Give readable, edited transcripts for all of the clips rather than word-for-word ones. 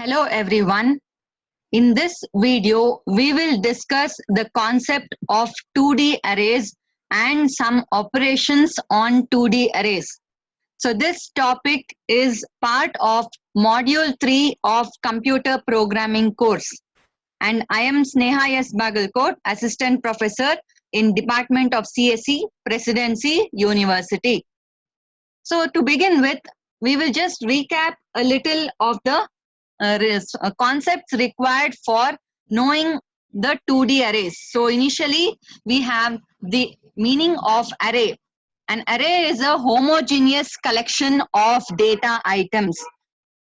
Hello everyone. In this video, we will discuss the concept of 2D arrays and some operations on 2D arrays. So this topic is part of Module 3 of Computer Programming course. And I am Sneha S. Bagalkot, Assistant Professor in Department of CSE, Presidency University. So to begin with, we will just recap a little of the concepts required for knowing the 2D arrays. So initially we have the meaning of array. An array is a homogeneous collection of data items.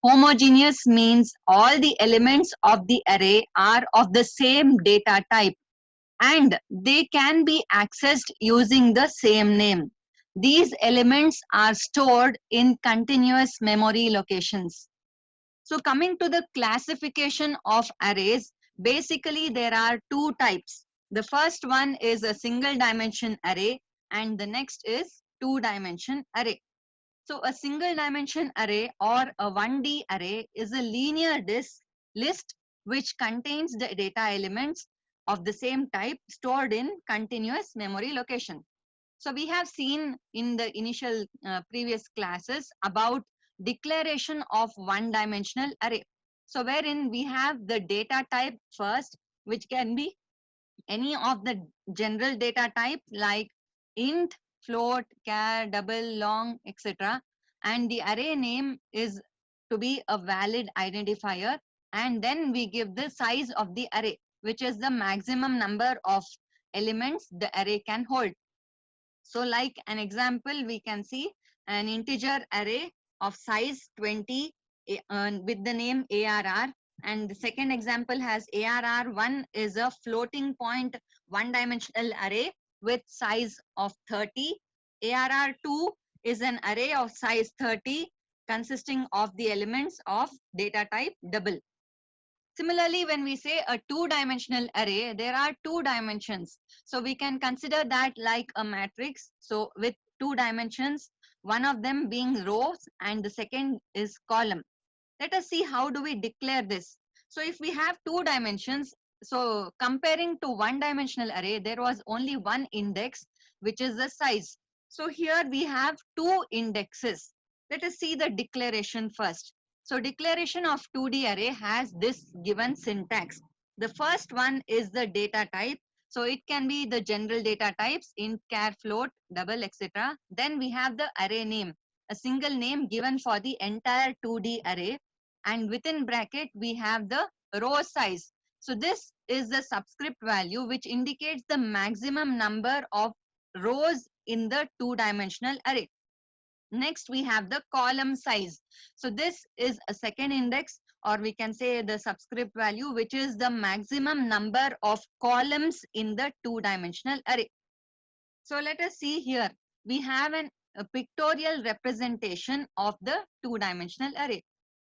Homogeneous means all the elements of the array are of the same data type and they can be accessed using the same name. These elements are stored in continuous memory locations. So coming to the classification of arrays, basically there are two types. The first one is a single dimension array and the next is two dimension array. So a single dimension array or a 1D array is a linear list which contains the data elements of the same type stored in continuous memory location. So we have seen in the initial previous classes about declaration of one-dimensional array. So wherein we have the data type first, which can be any of the general data types like int, float, char, double, long, etc. And the array name is to be a valid identifier. And then we give the size of the array, which is the maximum number of elements the array can hold. So like an example, we can see an integer array of size 20 with the name ARR. And the second example has ARR1 is a floating point one-dimensional array with size of 30. ARR2 is an array of size 30 consisting of the elements of data type double. Similarly, when we say a two-dimensional array, there are two dimensions. So we can consider that like a matrix. So with two dimensions, one of them being rows and the second is column. Let us see how do we declare this. So if we have two dimensions, so comparing to one-dimensional array, there was only one index, which is the size. So here we have two indexes. Let us see the declaration first. So declaration of 2D array has this given syntax. The first one is the data type. So it can be the general data types int, char, float, double, etc. Then we have the array name, a single name given for the entire 2D array. And within bracket, we have the row size. So this is the subscript value which indicates the maximum number of rows in the two-dimensional array. Next, we have the column size. So this is a second index, or we can say the subscript value, which is the maximum number of columns in the two-dimensional array. So let us see here. We have a pictorial representation of the two-dimensional array.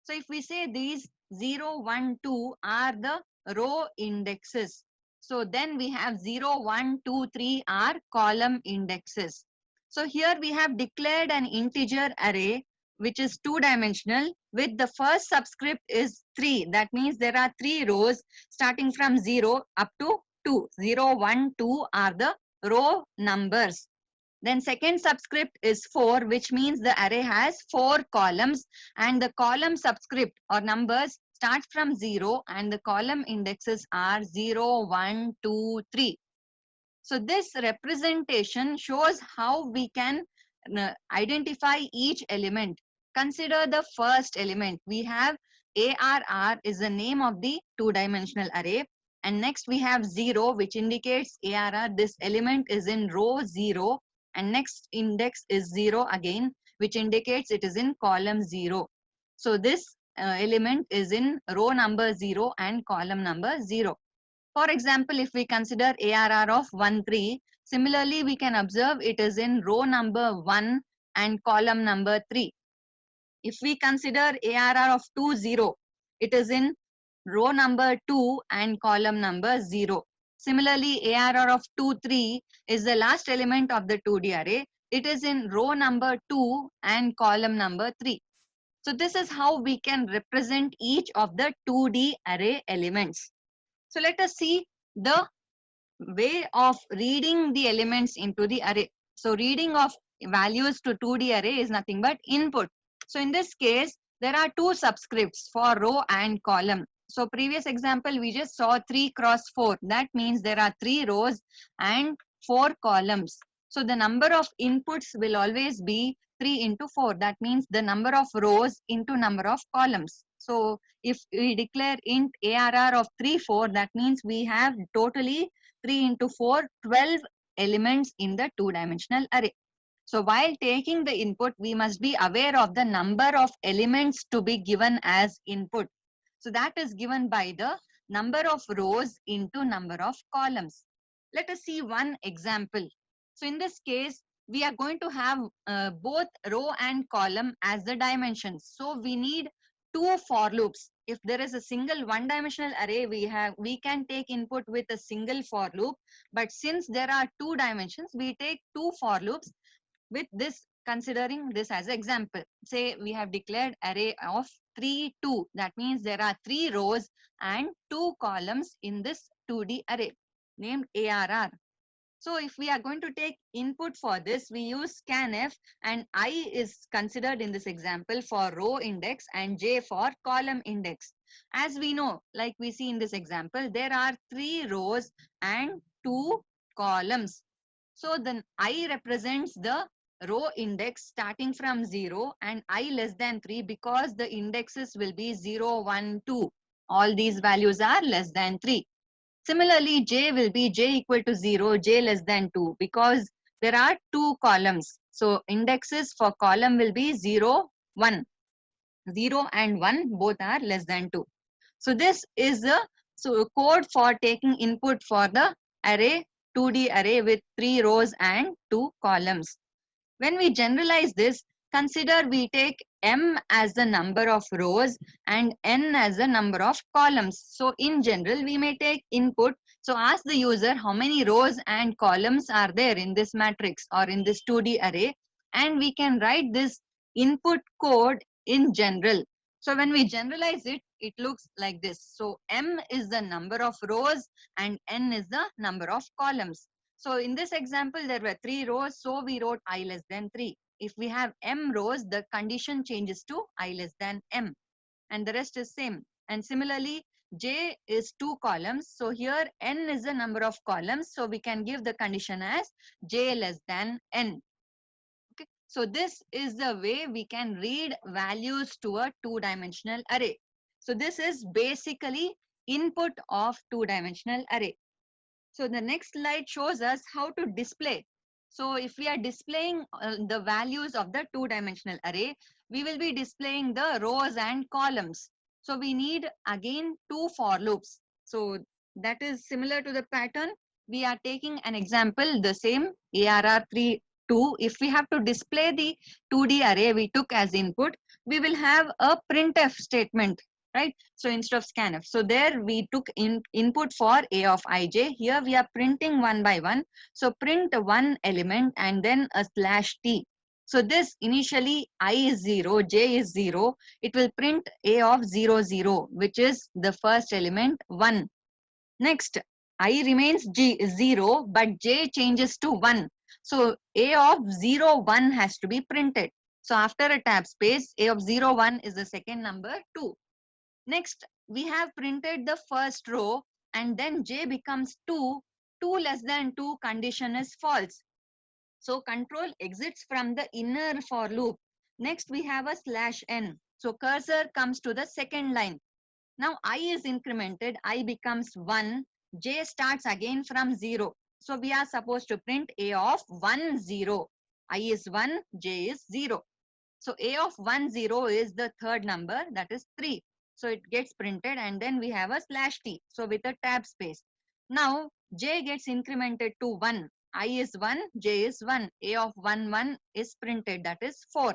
So if we say these 0, 1, 2 are the row indexes. So then we have 0, 1, 2, 3 are column indexes. So here we have declared an integer array which is two-dimensional with the first subscript is 3. That means there are 3 rows starting from 0 up to 2. 0, 1, 2 are the row numbers. Then second subscript is 4, which means the array has 4 columns and the column subscript or numbers start from 0 and the column indexes are 0, 1, 2, 3. So this representation shows how we can identify each element. Consider the first element. We have ARR is the name of the two-dimensional array. And next we have 0, which indicates ARR. This element is in row 0. And next index is 0 again, which indicates it is in column 0. So this element is in row number 0 and column number 0. For example, if we consider ARR of 1, 3, similarly, we can observe it is in row number 1 and column number 3. If we consider ARR of 2, 0, it is in row number 2 and column number 0. Similarly, ARR of 2, 3 is the last element of the 2D array. It is in row number 2 and column number 3. So this is how we can represent each of the 2D array elements. So let us see the way of reading the elements into the array. So reading of values to 2D array is nothing but input. So in this case, there are two subscripts for row and column. So previous example, we just saw 3 cross 4. That means there are 3 rows and 4 columns. So the number of inputs will always be 3 into 4. That means the number of rows into number of columns. So if we declare int ARR of 3, 4, that means we have totally 3 into 4, 12 elements in the two-dimensional array. So while taking the input, we must be aware of the number of elements to be given as input. So that is given by the number of rows into number of columns. Let us see one example. So in this case, we are going to have both row and column as the dimensions. So we need two for loops. If there is a single one-dimensional array, we can take input with a single for loop. But since there are two dimensions, we take two for loops with this, considering this as an example. Say we have declared array of 3, 2. That means there are 3 rows and 2 columns in this 2D array named ARR. So if we are going to take input for this, we use scanf, and I is considered in this example for row index and j for column index. As we know, like we see in this example, there are 3 rows and 2 columns. So then I represents the row index starting from 0 and I less than 3 because the indexes will be 0, 1, 2. All these values are less than 3. Similarly, j will be j equal to 0, j less than 2 because there are 2 columns. So indexes for column will be 0, 1. 0 and 1 both are less than 2. So this is the code for taking input for the array, 2D array with 3 rows and 2 columns. When we generalize this, consider we take m as the number of rows and n as the number of columns. So in general, we may take input. So ask the user how many rows and columns are there in this matrix or in this 2D array, and we can write this input code in general. So when we generalize it, it looks like this. So m is the number of rows and n is the number of columns. So in this example, there were 3 rows, so we wrote I less than 3. If we have m rows, the condition changes to I less than m, and the rest is same. And similarly, j is 2 columns, so here n is the number of columns, so we can give the condition as j less than n. Okay, so this is the way we can read values to a two-dimensional array. So this is basically input of two-dimensional array. So the next slide shows us how to display. So if we are displaying the values of the two-dimensional array, we will be displaying the rows and columns. So we need again 2 for loops. So that is similar to the pattern. We are taking an example, the same ARR3 2. If we have to display the 2D array we took as input, we will have a printf statement, right? So instead of scanf, so there we took input for a of ij. Here we are printing one by one. So print one element and then a slash t. So this initially I is 0, j is 0. It will print a of 0, 0, which is the first element 1. Next, I remains 0, but j changes to 1. So a of 0, 1 has to be printed. So after a tab space, a of 0, 1 is the second number 2. Next, we have printed the first row and then j becomes 2. 2 less than 2 condition is false. So control exits from the inner for loop. Next, we have a slash n. So cursor comes to the second line. Now I is incremented, I becomes 1, j starts again from 0. So we are supposed to print a of 1, 0. I is 1, j is 0. So a of 1, 0 is the third number, that is 3. So it gets printed and then we have a slash t. So with a tab space. Now j gets incremented to 1. I is 1, j is 1. A of 1, 1 is printed, that is 4.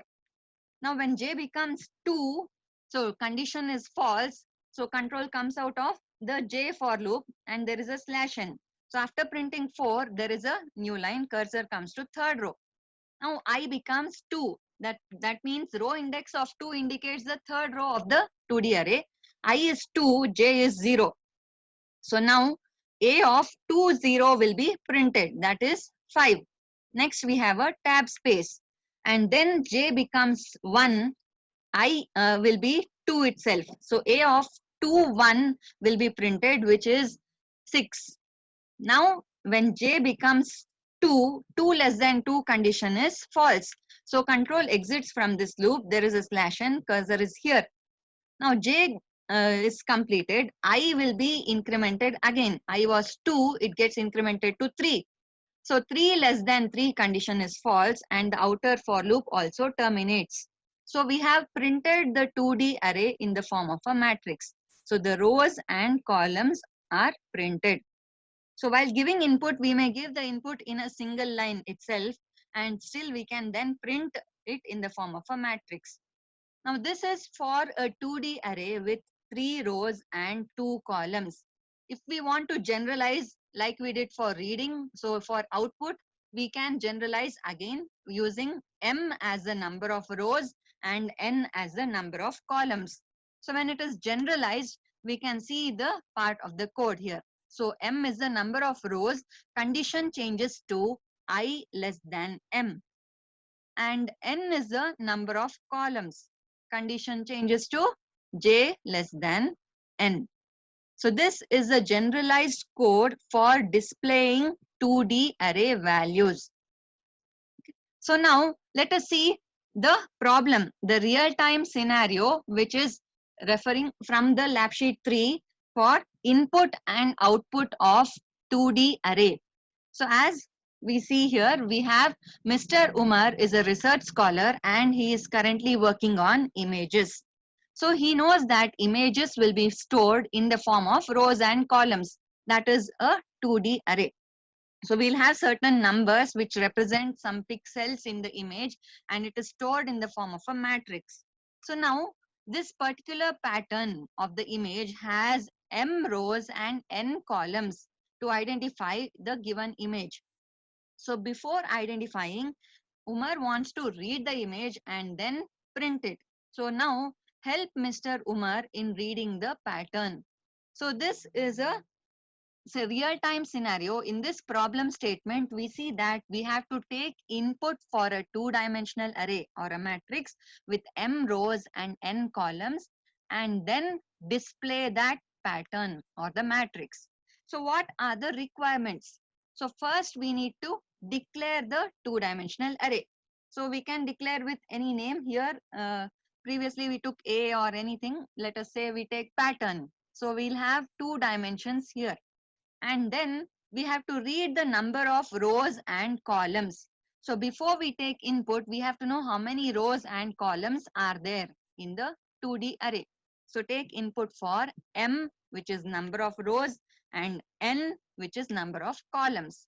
Now when j becomes 2, so condition is false. So control comes out of the j for loop and there is a slash n. So after printing 4, there is a new line, cursor comes to third row. Now I becomes 2. That means row index of 2 indicates the third row of the 2D array. I is 2, j is 0. So now A of 2, 0 will be printed, that is 5. Next we have a tab space, and then j becomes 1, I will be 2 itself. So A of 2, 1 will be printed, which is 6. Now when j becomes 2, 2 less than 2 condition is false. So control exits from this loop. There is a slash n, cursor is here. Now j is completed. I will be incremented again. I was 2, it gets incremented to 3. So 3 less than 3 condition is false, and the outer for loop also terminates. So we have printed the 2D array in the form of a matrix. So the rows and columns are printed. So while giving input, we may give the input in a single line itself, and still we can then print it in the form of a matrix. Now this is for a 2D array with 3 rows and 2 columns. If we want to generalize like we did for reading, so for output, we can generalize again using m as the number of rows and n as the number of columns. So when it is generalized, we can see the part of the code here. So m is the number of rows, condition changes to I less than m. And n is the number of columns, condition changes to j less than n. So this is a generalized code for displaying 2D array values. So now let us see the problem, the real-time scenario, which is referring from the lab sheet 3 for input and output of 2D array. So as we see here, we have Mr. Umar is a research scholar and he is currently working on images. So he knows that images will be stored in the form of rows and columns. That is a 2D array. So we'll have certain numbers which represent some pixels in the image, and it is stored in the form of a matrix. So now this particular pattern of the image has m rows and n columns to identify the given image. So before identifying, Umar wants to read the image and then print it. So now help Mr. Umar in reading the pattern. So this is a real-time scenario. In this problem statement, we see that we have to take input for a two-dimensional array or a matrix with m rows and n columns, and then display that pattern or the matrix. So what are the requirements? So first we need to declare the two-dimensional array. So we can declare with any name here. Previously we took a or anything. Let us say we take pattern. So we'll have 2 dimensions here. And then we have to read the number of rows and columns. So before we take input, we have to know how many rows and columns are there in the 2D array. So take input for m, which is number of rows, and n, which is number of columns.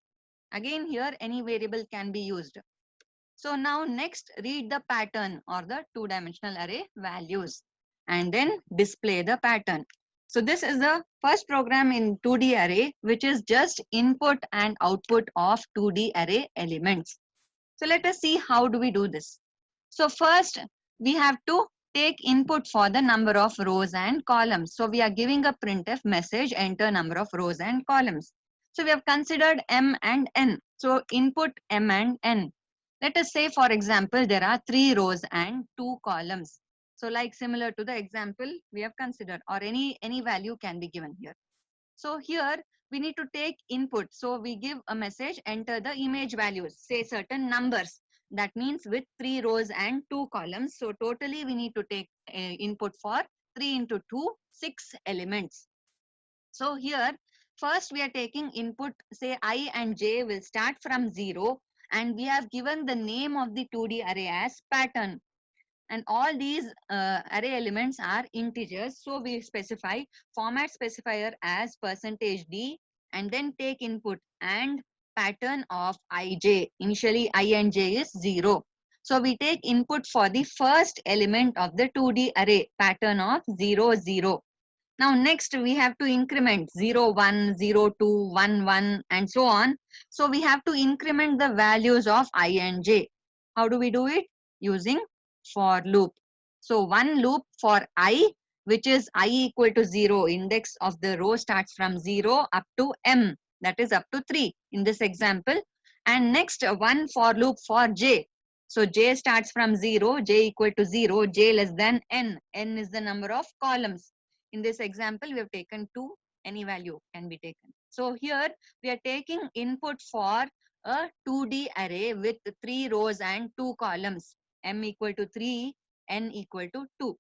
Again, here any variable can be used. So now next read the pattern or the two-dimensional array values and then display the pattern. So this is the first program in 2D array, which is just input and output of 2D array elements. So let us see how do we do this. So first we have to take input for the number of rows and columns. So we are giving a printf message, enter number of rows and columns. So we have considered m and n. So input m and n. Let us say, for example, there are 3 rows and 2 columns. So like similar to the example we have considered, or any value can be given here. So here we need to take input. So we give a message, enter the image values, say certain numbers. That means with 3 rows and 2 columns. So totally we need to take input for 3 into 2, 6 elements. So here first we are taking input, say I and j will start from 0. And we have given the name of the 2D array as pattern. And all these array elements are integers. So we specify format specifier as %d and then take input and pattern of ij. Initially I and j is 0. So we take input for the first element of the 2D array, pattern of 0, 0. Now next we have to increment 0, 1, 0, 2, 1, 1 and so on. So we have to increment the values of I and j. How do we do it? using for loop. So one loop for I, which is I equal to 0. Index of the row starts from 0 up to m, that is up to 3 in this example. And next one for loop for j. So j starts from 0, j equal to 0, j less than n. N is the number of columns. In this example, we have taken 2, any value can be taken. So here we are taking input for a 2D array with 3 rows and 2 columns, m equal to 3, n equal to 2.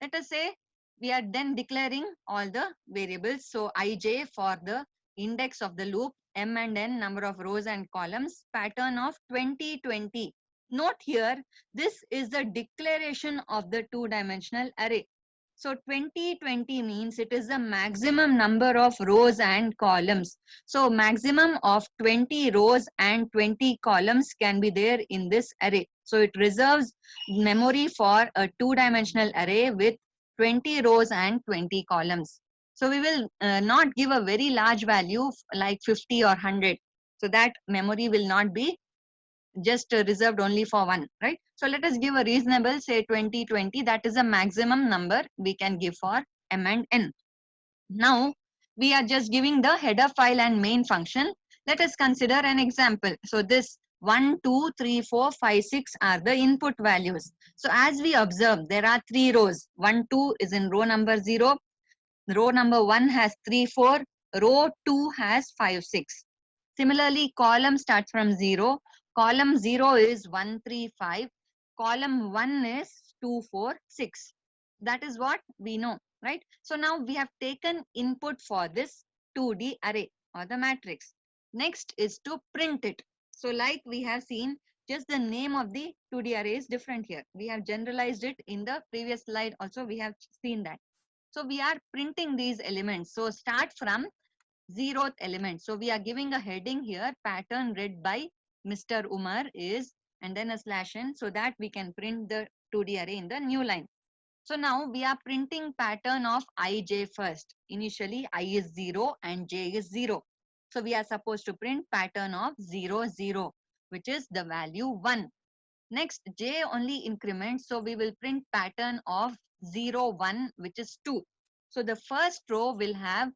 Let us say we are then declaring all the variables. So ij for the index of the loop, m and n number of rows and columns, pattern of 2020. Note here, this is the declaration of the two-dimensional array. So 2020 means it is the maximum number of rows and columns. So maximum of 20 rows and 20 columns can be there in this array. So it reserves memory for a two-dimensional array with 20 rows and 20 columns. So we will not give a very large value like 50 or 100. So that memory will not be just reserved only for one, right? So let us give a reasonable, say 2020, that is a maximum number we can give for m and n. Now we are just giving the header file and main function. Let us consider an example. So this 1, 2, 3, 4, 5, 6 are the input values. So as we observe, there are 3 rows. 1, 2 is in row number 0. Row number 1 has 3, 4. Row 2 has 5, 6. Similarly, column starts from 0. Column 0 is 1, 3, 5. Column 1 is 2, 4, 6. That is what we know, right? So now we have taken input for this 2D array or the matrix. Next is to print it. So like we have seen, just the name of the 2D array is different here. We have generalized it in the previous slide also, we have seen that. So we are printing these elements. So start from 0th element. So we are giving a heading here, pattern read by Mr. Umar is, and then a slash n, so that we can print the 2D array in the new line. So now we are printing pattern of ij first. Initially I is 0 and j is 0. So we are supposed to print pattern of 0, 0, which is the value 1. Next j only increments, so we will print pattern of 0, 1, which is 2. So the first row will have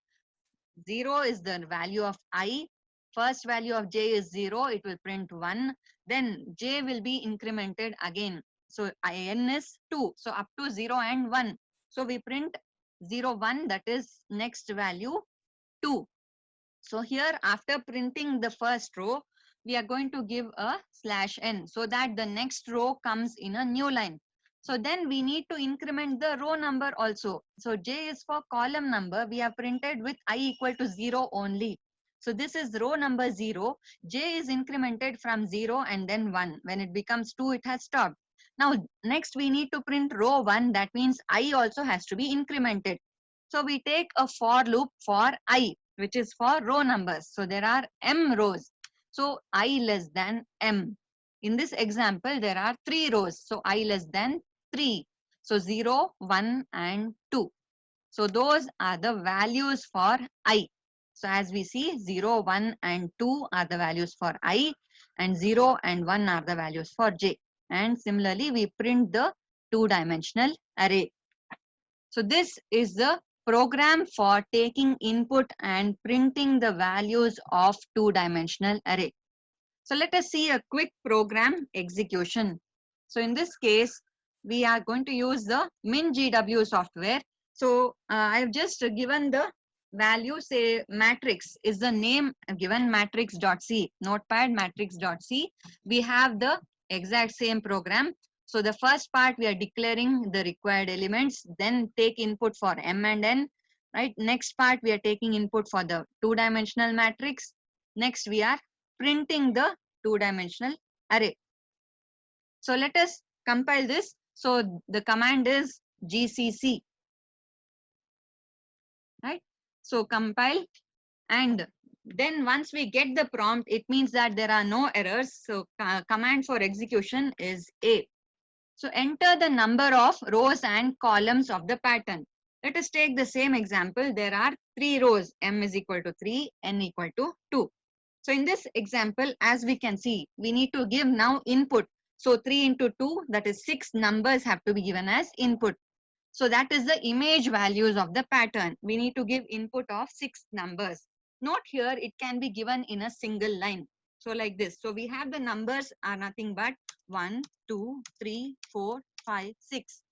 0 is the value of I. First value of j is 0. It will print 1. Then j will be incremented again. So n is 2. So up to 0 and 1. So we print 0, 1, that is next value 2. So here after printing the first row, we are going to give a slash n so that the next row comes in a new line. So then we need to increment the row number also. So j is for column number. We have printed with I equal to 0 only. So this is row number 0. J is incremented from 0 and then 1. When it becomes 2, it has stopped. Now next we need to print row 1. That means I also has to be incremented. So we take a for loop for I, which is for row numbers. So there are m rows. So I less than m. In this example, there are 3 rows. So I less than 3. So 0, 1 and 2. So those are the values for I. So as we see, 0, 1 and 2 are the values for I, and 0 and 1 are the values for j. And similarly, we print the two-dimensional array. So this is the program for taking input and printing the values of two-dimensional array. So let us see a quick program execution. So in this case, we are going to use the MinGW software. So I have just given the value, say matrix is the name given, matrix.c, notepad matrix.c. We have the exact same program. So the first part we are declaring the required elements, then take input for m and n, right? Next part we are taking input for the two-dimensional matrix. Next we are printing the two-dimensional array. So let us compile this. So the command is gcc, right? So compile, and then once we get the prompt, it means that there are no errors. So command for execution is A. So enter the number of rows and columns of the pattern. Let us take the same example. There are 3 rows, m is equal to 3, n equal to 2. So in this example, as we can see, we need to give now input. So 3 into 2, that is 6 numbers have to be given as input. So that is the image values of the pattern. We need to give input of 6 numbers. Note here, it can be given in a single line. So like this. So we have the numbers are nothing but 1, 2, 3, 4, 5, 6.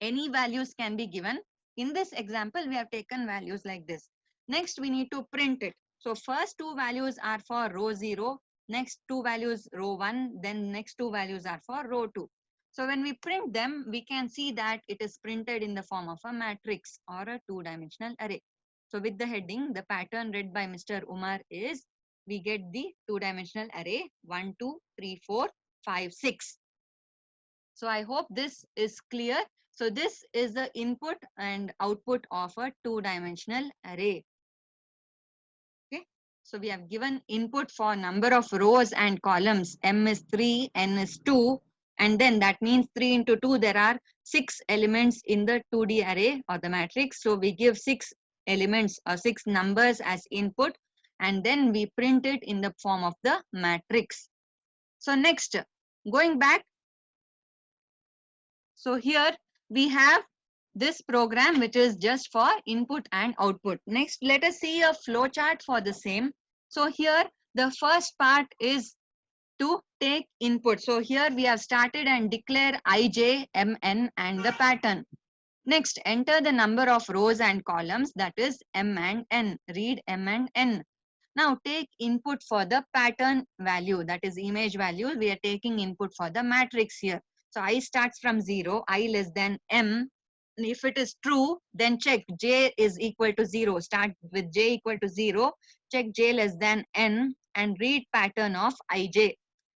Any values can be given. In this example, we have taken values like this. Next, we need to print it. So first two values are for row 0, next two values row 1, then next two values are for row 2. So when we print them, we can see that it is printed in the form of a matrix or a two-dimensional array. So with the heading, the pattern read by Mr. Umar is, we get the two-dimensional array 1, 2, 3, 4, 5, 6. So I hope this is clear. So this is the input and output of a two-dimensional array. Okay. So we have given input for number of rows and columns. M is 3, N is 2. And then that means 3 into 2, there are 6 elements in the 2D array or the matrix. So we give 6 elements or 6 numbers as input. And then we print it in the form of the matrix. So next, going back. So here we have this program which is just for input and output. Next, let us see a flow chart for the same. So here the first part is to take input. So here we have started and declare ij, mn and the pattern. Next, enter the number of rows and columns, that is m and n. Read m and n. Now take input for the pattern value, that is image value. We are taking input for the matrix here. So I starts from 0, I less than m. And if it is true, then check j is equal to 0. Start with j equal to 0. Check j less than n and read pattern of ij.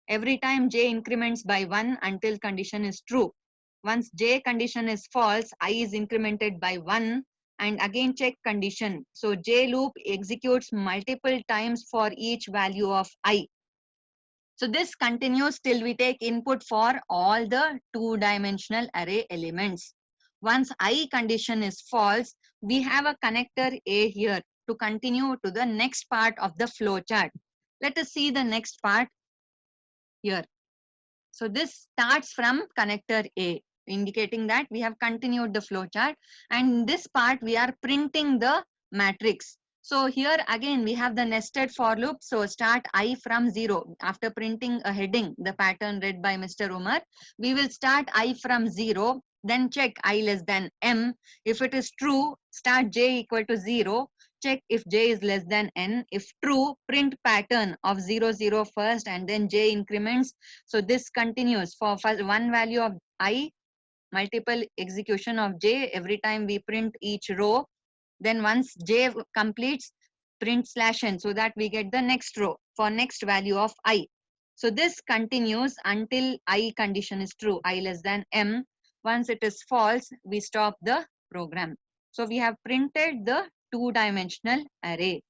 Every time j increments by 1 until condition is true. Once j condition is false, I is incremented by 1 and again check condition. So J loop executes multiple times for each value of I. So this continues till we take input for all the two-dimensional array elements. Once I condition is false, we have a connector A here to continue to the next part of the flow chart. Let us see the next part here. So this starts from connector A, indicating that we have continued the flow chart, and in this part we are printing the matrix. So here again we have the nested for loop. So start I from 0. After printing a heading, the pattern read by Mr. Umar, we will start I from 0, then check I less than m. If it is true, start j equal to 0. Check if j is less than n. If true, print pattern of 0, 0 first and then j increments. So this continues for first one value of I, multiple execution of j every time we print each row. Then once j completes, print /n so that we get the next row for next value of I. So this continues until I condition is true, I less than m. Once it is false, we stop the program. So we have printed the two-dimensional array.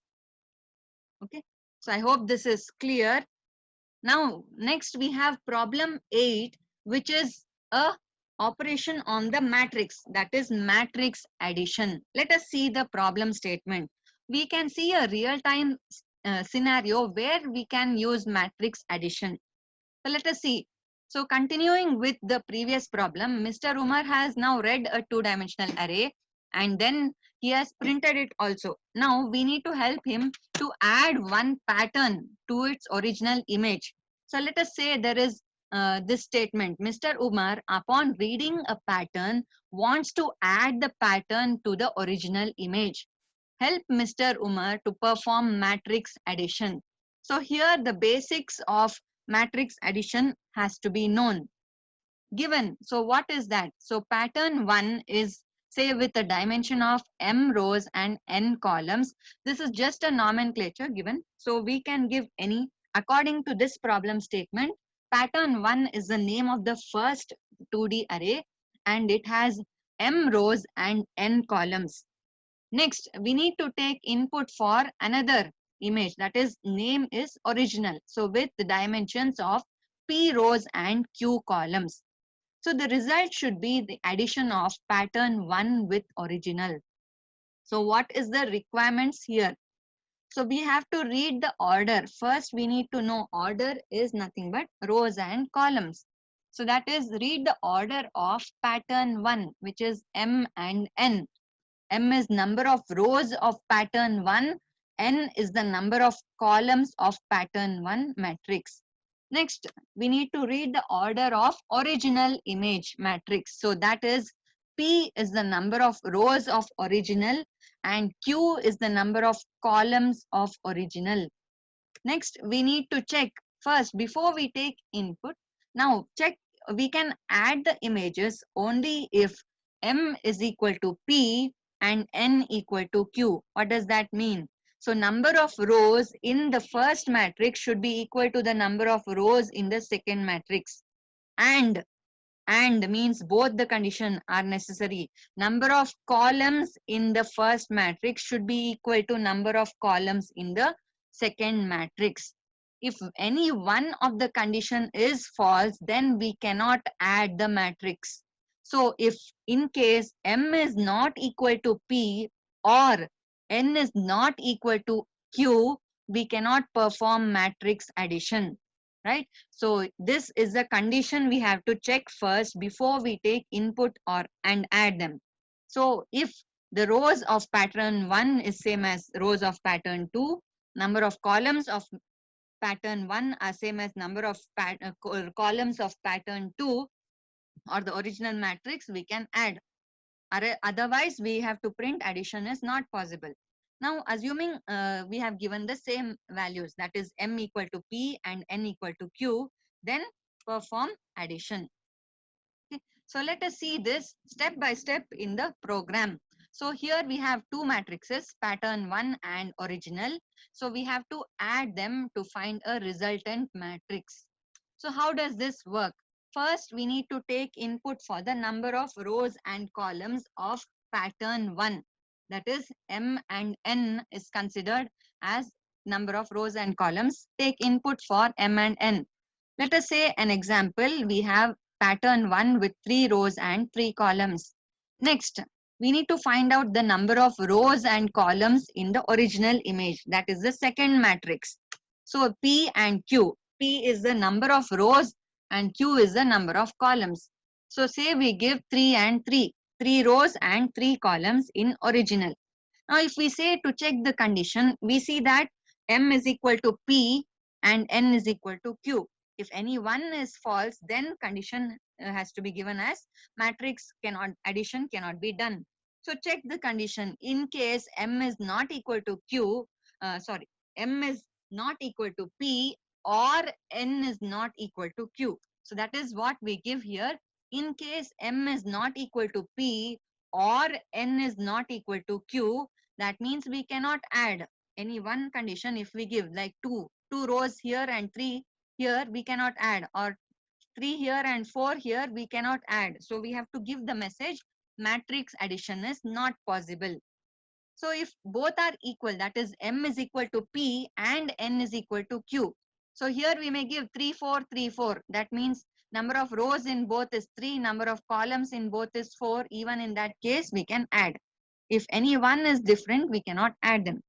Okay. So I hope this is clear. Now, next we have problem 8, which is a operation on the matrix, that is matrix addition. Let us see the problem statement. We can see a real-time scenario where we can use matrix addition. So let us see. So continuing with the previous problem, Mr. Umar has now read a two-dimensional array and then he has printed it also. Now we need to help him to add one pattern to its original image. So let us say there is this statement. Mr. Umar, upon reading a pattern, wants to add the pattern to the original image. Help Mr. Umar to perform matrix addition. So here the basics of matrix addition has to be known. Given, so what is that? So pattern 1 is, say, with a dimension of m rows and n columns. This is just a nomenclature given. So we can give any, according to this problem statement, pattern 1 is the name of the first 2D array and it has m rows and n columns. Next, we need to take input for another image, that is name is original. So with the dimensions of p rows and q columns. So the result should be the addition of pattern 1 with original. So what is the requirements here? So we have to read the order. First, we need to know order is nothing but rows and columns. So that is, read the order of pattern 1, which is M and N. M is number of rows of pattern 1. N is the number of columns of pattern 1 matrix. Next, we need to read the order of original image matrix. So that is, P is the number of rows of original and Q is the number of columns of original. Next, we need to check first before we take input. Now, check, we can add the images only if M is equal to P and N equal to Q. What does that mean? So, number of rows in the first matrix should be equal to the number of rows in the second matrix. And means both the condition are necessary. Number of columns in the first matrix should be equal to number of columns in the second matrix. If any one of the condition is false, then we cannot add the matrix. So if in case M is not equal to P or N is not equal to Q, we cannot perform matrix addition, right? So this is the condition we have to check first before we take input or and add them. So if the rows of pattern 1 is same as rows of pattern 2, number of columns of pattern 1 are same as number of columns of pattern 2 or the original matrix, we can add. Otherwise, we have to print addition is not possible. Now, assuming we have given the same values, that is M equal to P and N equal to Q, then perform addition. Okay. So let us see this step by step in the program. So here we have two matrices, pattern 1 and original. So we have to add them to find a resultant matrix. So how does this work? First, we need to take input for the number of rows and columns of pattern 1. That is, M and N is considered as number of rows and columns. Take input for M and N. Let us say an example. We have pattern 1 with 3 rows and 3 columns. Next, we need to find out the number of rows and columns in the original image. That is the second matrix. So P and Q. P is the number of rows and Q is the number of columns. So say we give 3 and 3. 3 rows and 3 columns in original. Now if we say to check the condition, we see that M is equal to P and N is equal to Q. If any one is false, then condition has to be given as matrix addition cannot be done. So check the condition. In case M is not equal to M is not equal to P or N is not equal to Q. So that is what we give here. In case M is not equal to P or N is not equal to Q, that means we cannot add any one condition. If we give like two rows here and 3 here, we cannot add, or 3 here and 4 here, we cannot add. So we have to give the message matrix addition is not possible. So if both are equal, that is M is equal to P and N is equal to Q. So here we may give 3, 4, 3, 4. That means number of rows in both is 3, number of columns in both is 4. Even in that case, we can add. If any one is different, we cannot add them.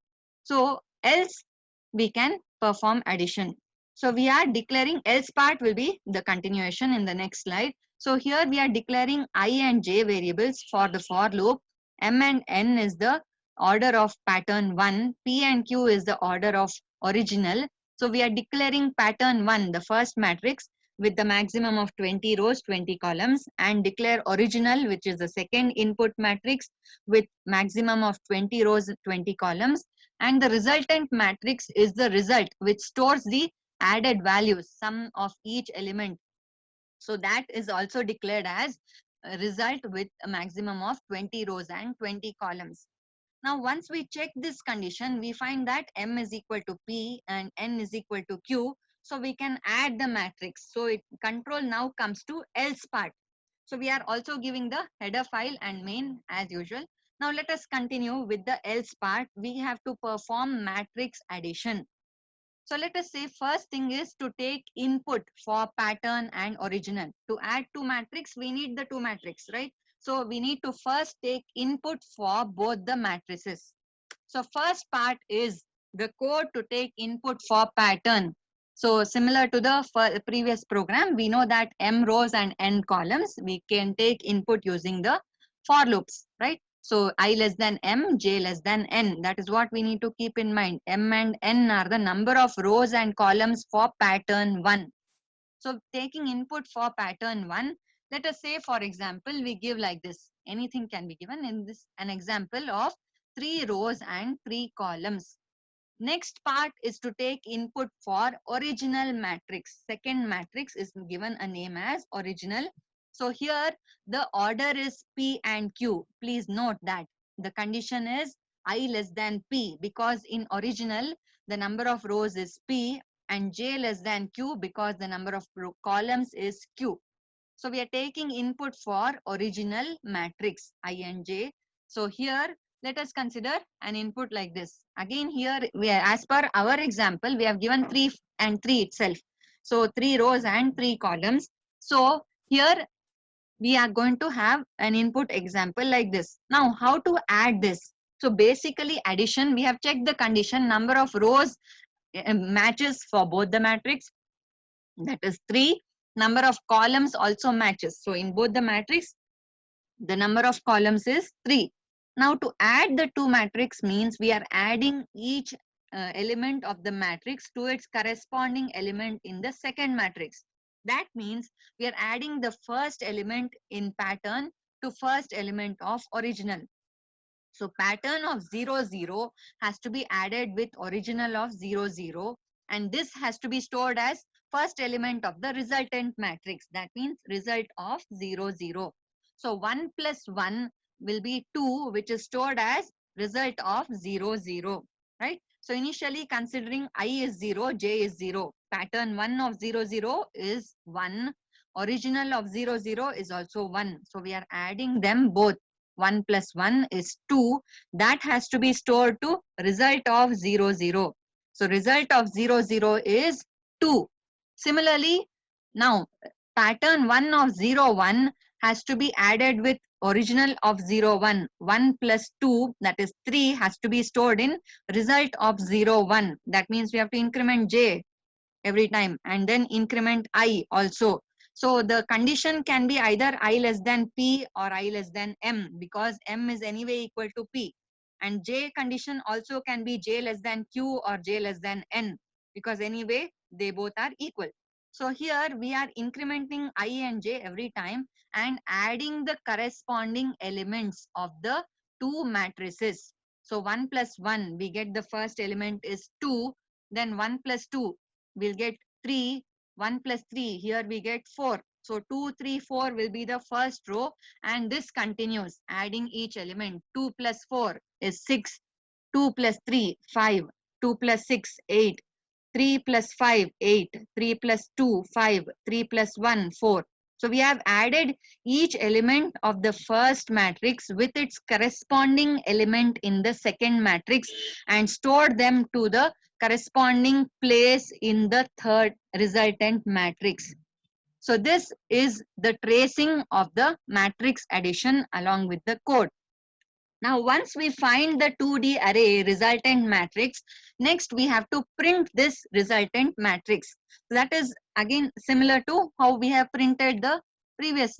So else we can perform addition. So we are declaring else part will be the continuation in the next slide. So here we are declaring I and j variables for the for loop. M and N is the order of pattern 1. P and Q is the order of original. So we are declaring pattern 1, the first matrix, with the maximum of 20 rows, 20 columns, and declare original, which is the second input matrix with maximum of 20 rows, 20 columns. And the resultant matrix is the result, which stores the added values, sum of each element. So that is also declared as a result with a maximum of 20 rows and 20 columns. Now, once we check this condition, we find that M is equal to P and N is equal to Q. So we can add the matrix. So control now comes to else part. So we are also giving the header file and main as usual. Now let us continue with the else part. We have to perform matrix addition. So let us say first thing is to take input for pattern and original. To add two matrix, we need the two matrix, right? So we need to first take input for both the matrices. So first part is the code to take input for pattern. So similar to the previous program, we know that m rows and n columns, we can take input using the for loops, right? So I less than m, j less than n. That is what we need to keep in mind. M and n are the number of rows and columns for pattern 1. So taking input for pattern 1, let us say for example, we give like this. Anything can be given in this, an example of 3 rows and 3 columns. Next part is to take input for original matrix. Second matrix is given a name as original. So here the order is P and Q. Please note that the condition is I less than P, because in original the number of rows is P, and J less than Q because the number of columns is Q. So we are taking input for original matrix I and J. So here let us consider an input like this. Again here we are, as per our example, we have given 3 and 3 itself. So 3 rows and 3 columns. So here we are going to have an input example like this. Now how to add this? So basically addition, we have checked the condition, number of rows matches for both the matrix, that is 3. Number of columns also matches. So in both the matrix, the number of columns is 3. Now to add the two matrix means we are adding each element of the matrix to its corresponding element in the second matrix. That means we are adding the first element in pattern to first element of original. So pattern of 0, 0 has to be added with original of 0, 0, and this has to be stored as first element of the resultant matrix. That means result of 0, 0. So 1 plus 1 will be 2, which is stored as result of 0, 0, right? So initially considering I is 0, j is 0. Pattern 1 of 0, 0 is 1. Original of 0, 0 is also 1. So we are adding them both. 1 plus 1 is 2. That has to be stored to result of 0, 0. So result of 0, 0 is 2. Similarly, now pattern 1 of 0, 1 has to be added with original of 0, 1. 1 plus 2, that is 3, has to be stored in result of 0, 1. That means we have to increment j every time and then increment I also. So the condition can be either I less than P or I less than M, because M is anyway equal to P. And J condition also can be J less than Q or J less than N, because anyway they both are equal. So here we are incrementing I and J every time and adding the corresponding elements of the two matrices. So 1 plus 1, we get the first element is 2, then 1 plus 2, we'll get 3. 1 plus 3, here we get 4. So 2, 3, 4 will be the first row, and this continues adding each element. 2 plus 4 is 6. 2 plus 3, 5. 2 plus 6, 8. 3 plus 5, 8. 3 plus 2, 5. 3 plus 1, 4. So we have added each element of the first matrix with its corresponding element in the second matrix and stored them to the corresponding place in the third resultant matrix. So this is the tracing of the matrix addition along with the code. Now once we find the 2D array resultant matrix, next we have to print this resultant matrix. That is again similar to how we have printed the previous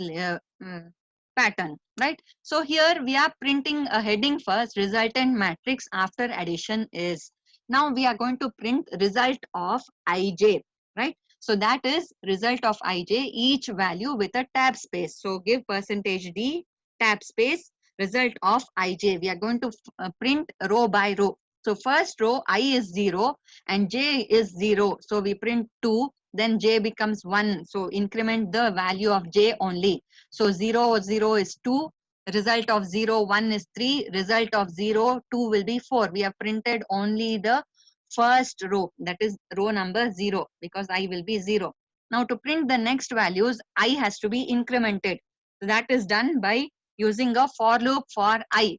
pattern, right? So here we are printing a heading first, resultant matrix after addition is. Now we are going to print result of ij, right? So that is result of ij, each value with a tab space. So give %d tab space result of ij. We are going to print row by row. So first row I is 0 and j is 0. So we print 2, then j becomes 1. So increment the value of j only. So 0, 0 is 2. Result of 0, 1 is 3. Result of 0, 2 will be 4. We have printed only the first row, that is row number 0, because I will be 0. Now to print the next values, I has to be incremented. So that is done by using a for loop for I,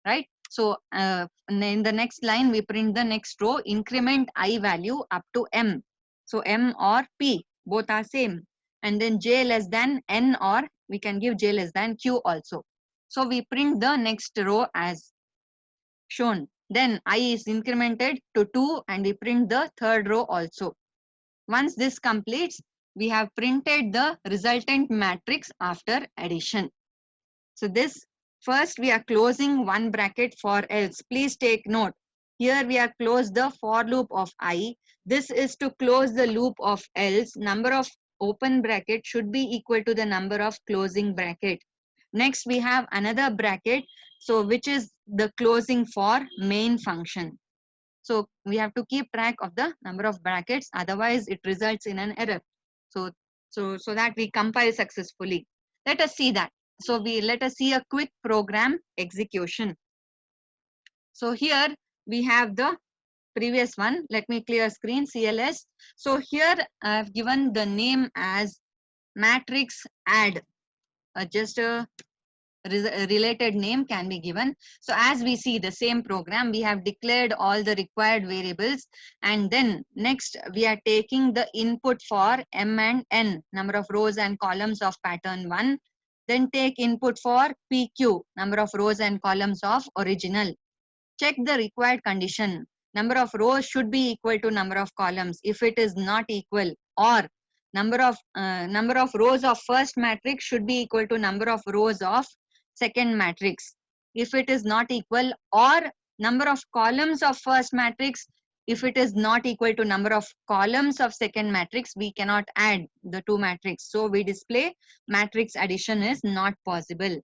right? So in the next line, we print the next row, increment I value up to M. So M or P, both are same. And then J less than N, or we can give J less than Q also. So we print the next row as shown. Then I is incremented to 2 and we print the third row also. Once this completes, we have printed the resultant matrix after addition. So this first we are closing one bracket for else. Please take note. Here we are close the for loop of I. This is to close the loop of else. Number of open bracket should be equal to the number of closing bracket. Next we have another bracket, so which is the closing for main function. So we have to keep track of the number of brackets, otherwise it results in an error. So that we compile successfully. Let us see that. So let us see a quick program execution. So here we have the previous one. Let me clear screen, CLS. So here I have given the name as matrix add. Just a related name can be given. So as we see the same program, we have declared all the required variables, and then next we are taking the input for m and n, number of rows and columns of pattern 1. Then take input for pq, number of rows and columns of original. Check the required condition. Number of rows should be equal to number of columns. If it is not equal, or number of rows of first matrix should be equal to number of rows of second matrix. If it is not equal, or number of columns of first matrix, if it is not equal to number of columns of second matrix, we cannot add the two matrix. So we display matrix addition is not possible.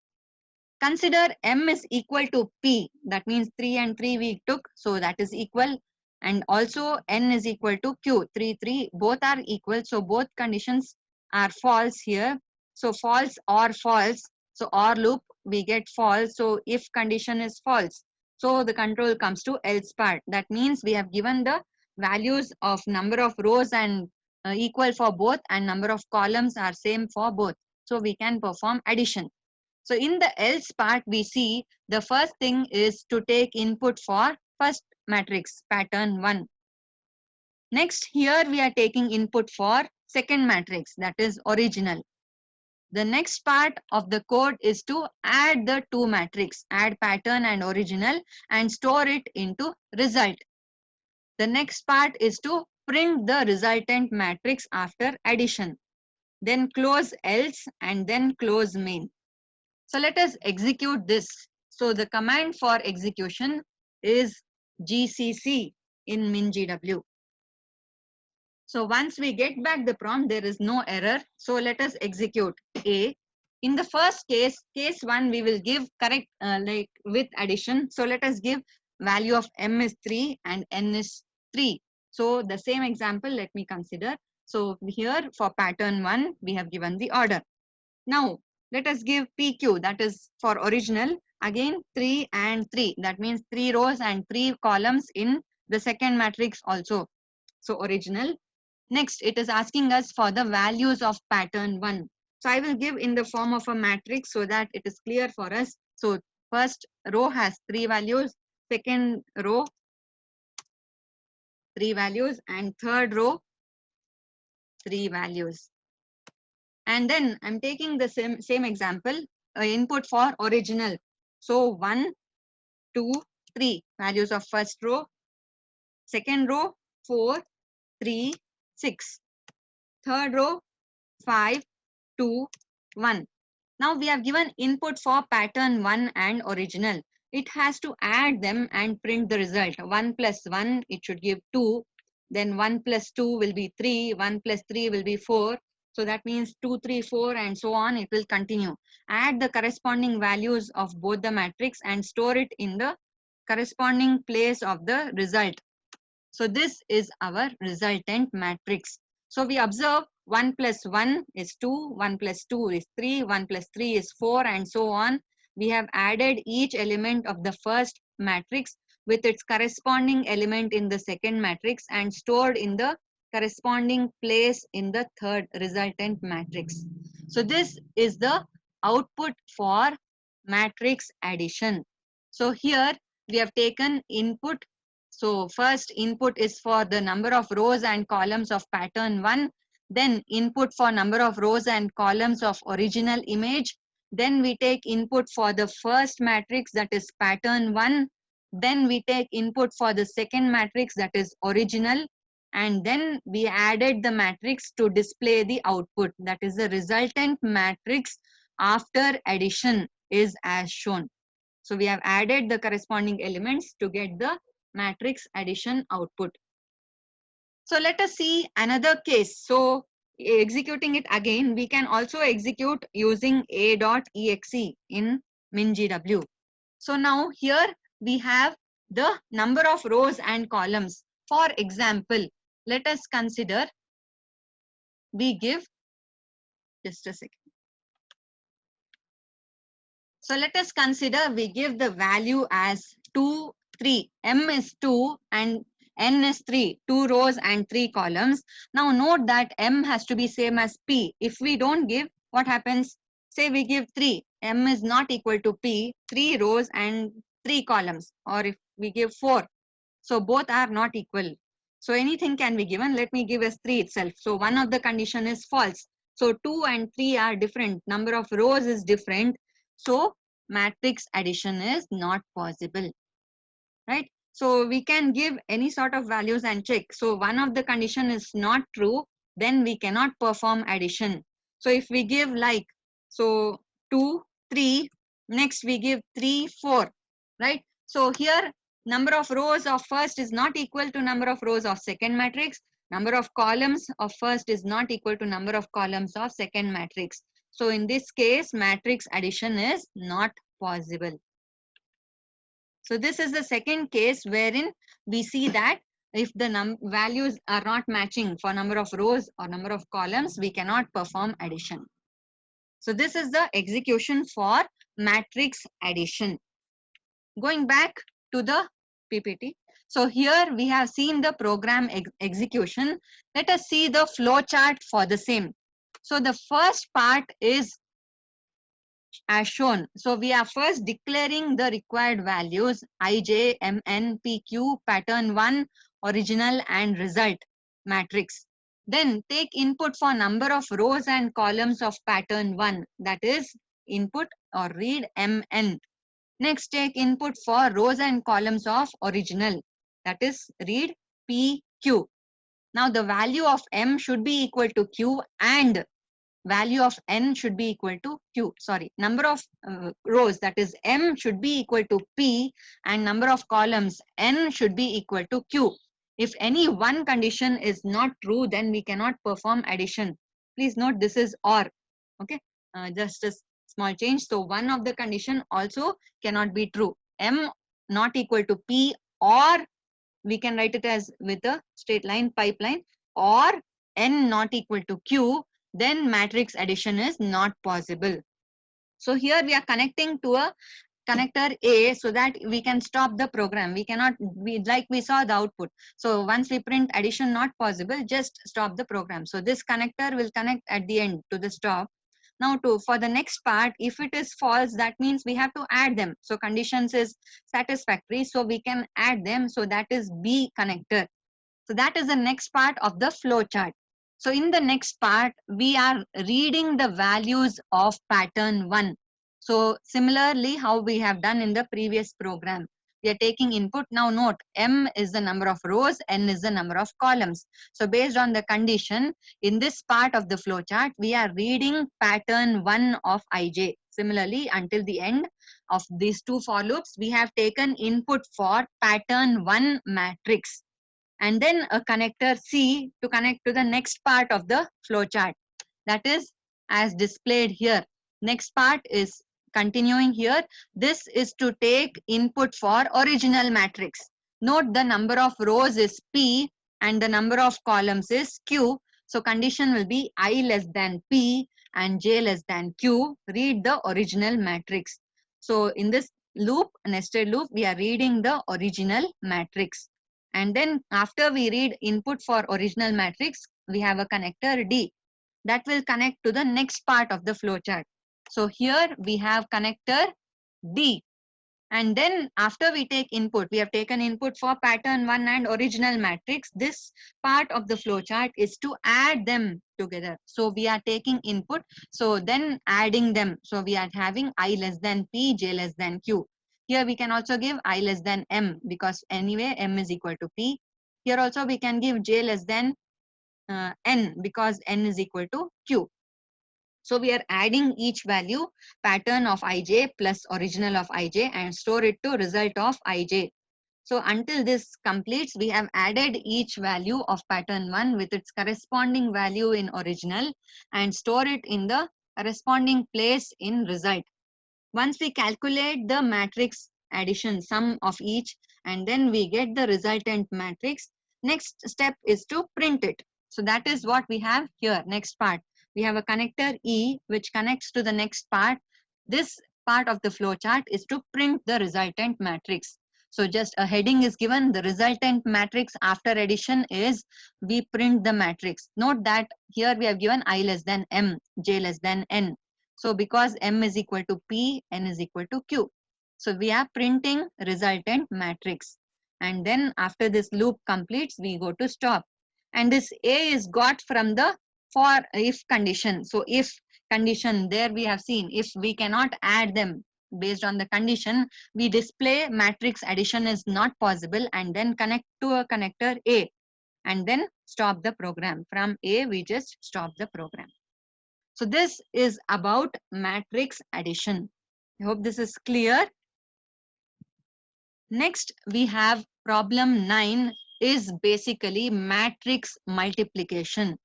Consider m is equal to p, that means 3 and 3 we took, so that is equal, and also n is equal to q, 3 3 both are equal, so both conditions are false here. So false or false, so or loop we get false. So if condition is false, so the control comes to else part. That means we have given the values of number of rows and equal for both, and number of columns are same for both, so we can perform addition. So in the else part, we see the first thing is to take input for first matrix pattern 1. Next, here we are taking input for second matrix, that is original. The next part of the code is to add the two matrix, add pattern and original, and store it into result. The next part is to print the resultant matrix after addition. Then close else and then close main. So let us execute this. So the command for execution is gcc in MinGW. So once we get back the prompt, there is no error. So let us execute A. In the first case, case 1, we will give correct like with addition. So let us give value of m is 3 and n is 3. So the same example, let me consider. So here for pattern 1, we have given the order. Now let us give PQ, that is for original, again 3 and 3. That means 3 rows and 3 columns in the second matrix also. So original. Next, it is asking us for the values of pattern 1. So I will give in the form of a matrix so that it is clear for us. So first row has 3 values, second row 3 values, and third row 3 values. And then I'm taking the same example, input for original. So 1, 2, 3 values of first row, second row 4, 3, 6, third row 5, 2, 1. Now we have given input for pattern 1 and original. It has to add them and print the result. 1 plus 1, it should give 2. Then 1 plus 2 will be 3. 1 plus 3 will be 4. So that means 2, 3, 4 and so on. It will continue. Add the corresponding values of both the matrix and store it in the corresponding place of the result. So this is our resultant matrix. So we observe 1 plus 1 is 2, 1 plus 2 is 3, 1 plus 3 is 4 and so on. We have added each element of the first matrix with its corresponding element in the second matrix and stored in the corresponding place in the third resultant matrix. So this is the output for matrix addition. So here we have taken input. So first input is for the number of rows and columns of pattern 1, then input for number of rows and columns of original image. Then we take input for the first matrix, that is pattern 1. Then we take input for the second matrix, that is original, and then we added the matrix to display the output, that is the resultant matrix after addition is as shown. So we have added the corresponding elements to get the matrix addition output. So let us see another case. So executing it again, we can also execute using a.exe in MinGW. So now here we have the number of rows and columns. For example, let us consider we give, just a second. So let us consider we give the value as 2, 3. M is 2 and N is 3. 2 rows and 3 columns. Now note that M has to be same as P. If we don't give, what happens? Say we give 3. M is not equal to P. 3 rows and 3 columns. Or if we give 4. So both are not equal. So anything can be given. Let me give as 3 itself. So one of the condition is false. So 2 and 3 are different. Number of rows is different. So matrix addition is not possible, right? So we can give any sort of values and check. So one of the condition is not true, then we cannot perform addition. So if we give like, so 2, 3, next we give 3, 4, right? So here number of rows of first is not equal to number of rows of second matrix. Number of columns of first is not equal to number of columns of second matrix. So in this case, matrix addition is not possible. So this is the second case wherein we see that if the values are not matching for number of rows or number of columns, we cannot perform addition. So this is the execution for matrix addition. Going back to the PPT. So here we have seen the program execution. Let us see the flow chart for the same. So the first part is as shown. So we are first declaring the required values ij, mn, pq, pattern 1, original and result matrix. Then take input for number of rows and columns of pattern 1, that is input or read mn. Next take input for rows and columns of original, that is read pq. Now the value of m should be equal to q and value of n should be equal to q. Sorry, number of rows, that is m, should be equal to p, and number of columns n should be equal to q. If any one condition is not true, then we cannot perform addition. Please note this is or. Okay, just a small change. So one of the condition also cannot be true. M not equal to p, or we can write it as with a straight line pipeline, or n not equal to q, then matrix addition is not possible. So here we are connecting to a connector A so that we can stop the program. We cannot, like we saw the output. So once we print addition not possible, just stop the program. So this connector will connect at the end to the stop. Now for the next part, if it is false, that means we have to add them. So conditions is satisfactory, so we can add them. So that is B connector. So that is the next part of the flow chart. So in the next part, we are reading the values of pattern 1. So similarly, how we have done in the previous program, we are taking input. Now note, M is the number of rows, N is the number of columns. So based on the condition, in this part of the flow chart, we are reading pattern 1 of ij. Similarly, until the end of these two for loops, we have taken input for pattern 1 matrix, and then a connector C to connect to the next part of the flow chart, that is as displayed here. Next part is continuing here. This is to take input for original matrix. Note the number of rows is P and the number of columns is Q. So condition will be I less than P and J less than Q. Read the original matrix. So in this loop, nested loop, we are reading the original matrix. And then after we read input for original matrix, we have a connector D that will connect to the next part of the flow chart. So here we have connector D. And then after we take input, we have taken input for pattern 1 and original matrix. This part of the flow chart is to add them together. So we are taking input, so then adding them. So we are having I less than P, J less than Q. Here we can also give I less than m, because anyway m is equal to p. Here also we can give j less than n, because n is equal to q. So we are adding each value, pattern of ij plus original of ij, and store it to result of ij. So until this completes, we have added each value of pattern 1 with its corresponding value in original and store it in the corresponding place in result. Once we calculate the matrix addition sum of each, and then we get the resultant matrix, next step is to print it. So that is what we have here. Next part, we have a connector E which connects to the next part. This part of the flow chart is to print the resultant matrix. So just a heading is given, the resultant matrix after addition is, we print the matrix. Note that here we have given I less than m, j less than n. So because m is equal to p, n is equal to q. So we are printing resultant matrix. And then after this loop completes, we go to stop. And this A is got from the for if condition. So if condition, there we have seen, if we cannot add them based on the condition, we display matrix addition is not possible and then connect to a connector A and then stop the program. From A, we just stop the program. So this is about matrix addition. I hope this is clear. Next, we have problem 9 is basically matrix multiplication.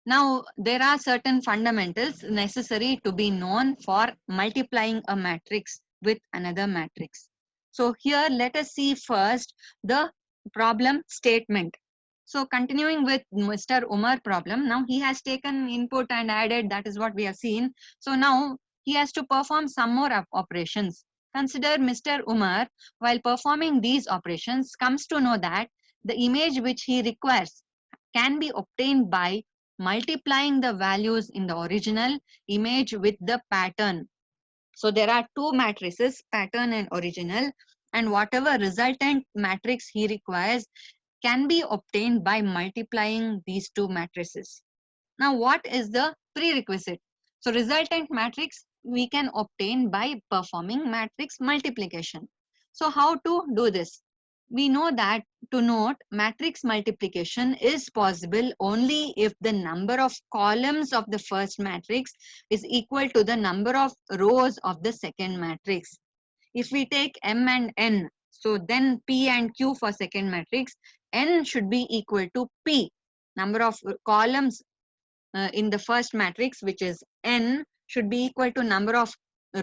Now, there are certain fundamentals necessary to be known for multiplying a matrix with another matrix. So here, let us see first the problem statement. So continuing with Mr. Umar problem, now he has taken input and added, that is what we have seen. So now he has to perform some more operations. Consider Mr. Umar, while performing these operations, comes to know that the image which he requires can be obtained by multiplying the values in the original image with the pattern. So there are two matrices, pattern and original, and whatever resultant matrix he requires can be obtained by multiplying these two matrices. Now, what is the prerequisite? So resultant matrix we can obtain by performing matrix multiplication. So how to do this? We know that to note matrix multiplication is possible only if the number of columns of the first matrix is equal to the number of rows of the second matrix. If we take m and n, so then p and q for second matrix, n should be equal to p. Number of columns in the first matrix, which is n, should be equal to number of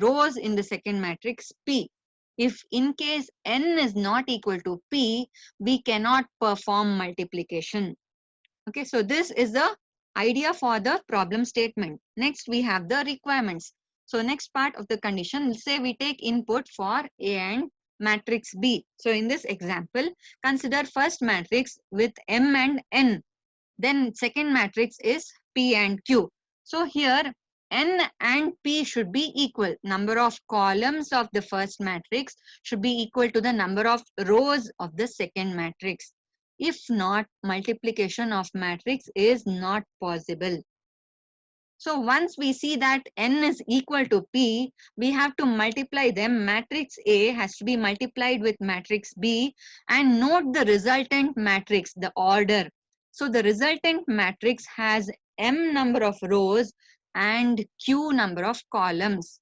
rows in the second matrix, p. If in case n is not equal to p, we cannot perform multiplication. Okay, so this is the idea for the problem statement. Next, we have the requirements. So next part of the condition, say we take input for A and matrix B. So in this example, consider first matrix with M and N. Then second matrix is P and Q. So here N and P should be equal. Number of columns of the first matrix should be equal to the number of rows of the second matrix. If not, multiplication of matrix is not possible. So once we see that n is equal to p, we have to multiply them. Matrix A has to be multiplied with matrix B and note the resultant matrix, the order. So the resultant matrix has m number of rows and q number of columns.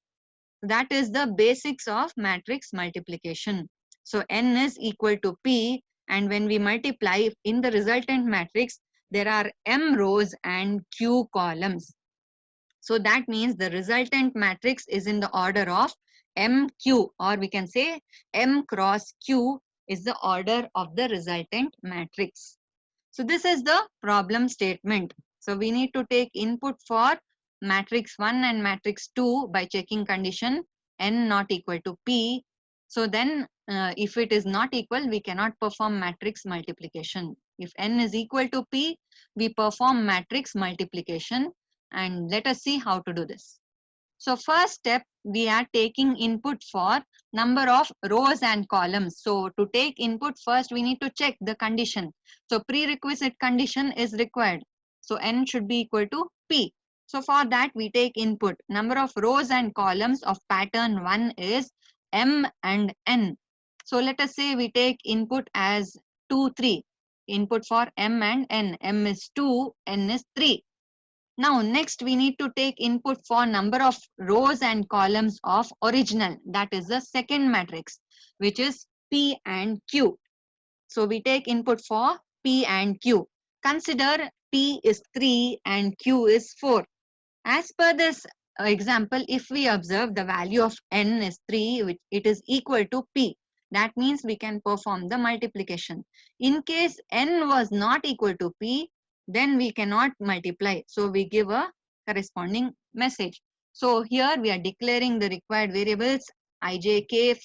That is the basics of matrix multiplication. So n is equal to p, and when we multiply in the resultant matrix, there are m rows and q columns. So that means the resultant matrix is in the order of mq, or we can say m cross q is the order of the resultant matrix. So this is the problem statement. So we need to take input for matrix 1 and matrix 2 by checking condition n not equal to p. So then if it is not equal, we cannot perform matrix multiplication. If n is equal to p, we perform matrix multiplication, and let us see how to do this. So first step, we are taking input for number of rows and columns. So to take input first, we need to check the condition. So prerequisite condition is required. So n should be equal to p. So for that, we take input. Number of rows and columns of pattern 1 is M and N. So let us say we take input as 2, 3. Input for M and N. M is 2, N is 3. Now next we need to take input for number of rows and columns of original. That is the second matrix, which is P and Q. So we take input for P and Q. Consider P is 3 and Q is 4. As per this example, if we observe the value of N is 3, which it is equal to P. That means we can perform the multiplication. In case N was not equal to P, then we cannot multiply. So we give a corresponding message. So here we are declaring the required variables ijk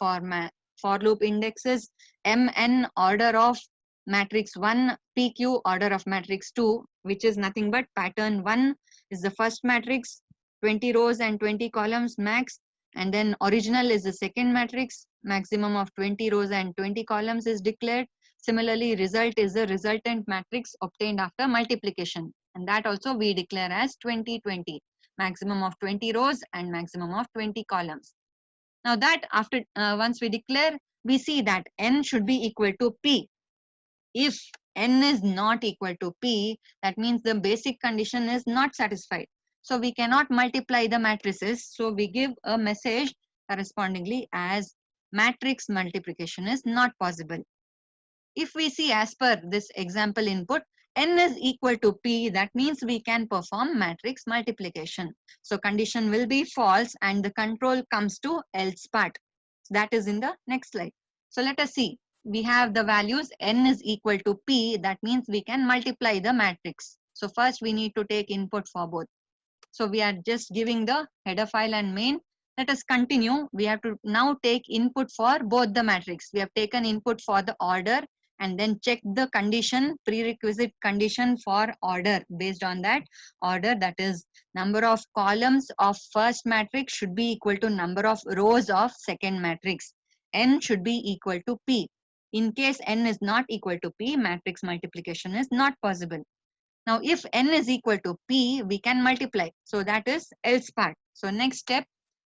for loop indexes, Mn order of matrix 1, PQ order of matrix 2, which is nothing but pattern 1 is the first matrix, 20 rows and 20 columns max, and then original is the second matrix, maximum of 20 rows and 20 columns is declared. Similarly, result is the resultant matrix obtained after multiplication, and that also we declare as 20, 20, maximum of 20 rows and maximum of 20 columns. Now that after once we declare, we see that N should be equal to P. If N is not equal to P, that means the basic condition is not satisfied. So we cannot multiply the matrices. So we give a message correspondingly as matrix multiplication is not possible. If we see as per this example input, N is equal to P, that means we can perform matrix multiplication. So condition will be false and the control comes to else part. That is in the next slide. So let us see. We have the values N is equal to P, that means we can multiply the matrix. So first we need to take input for both. So we are just giving the header file and main. Let us continue. We have to now take input for both the matrix. We have taken input for the order and then check the condition, prerequisite condition for order. Based on that order, that is number of columns of first matrix should be equal to number of rows of second matrix. N should be equal to P. In case N is not equal to P, matrix multiplication is not possible. Now, if N is equal to P, we can multiply. So that is else part. So next step,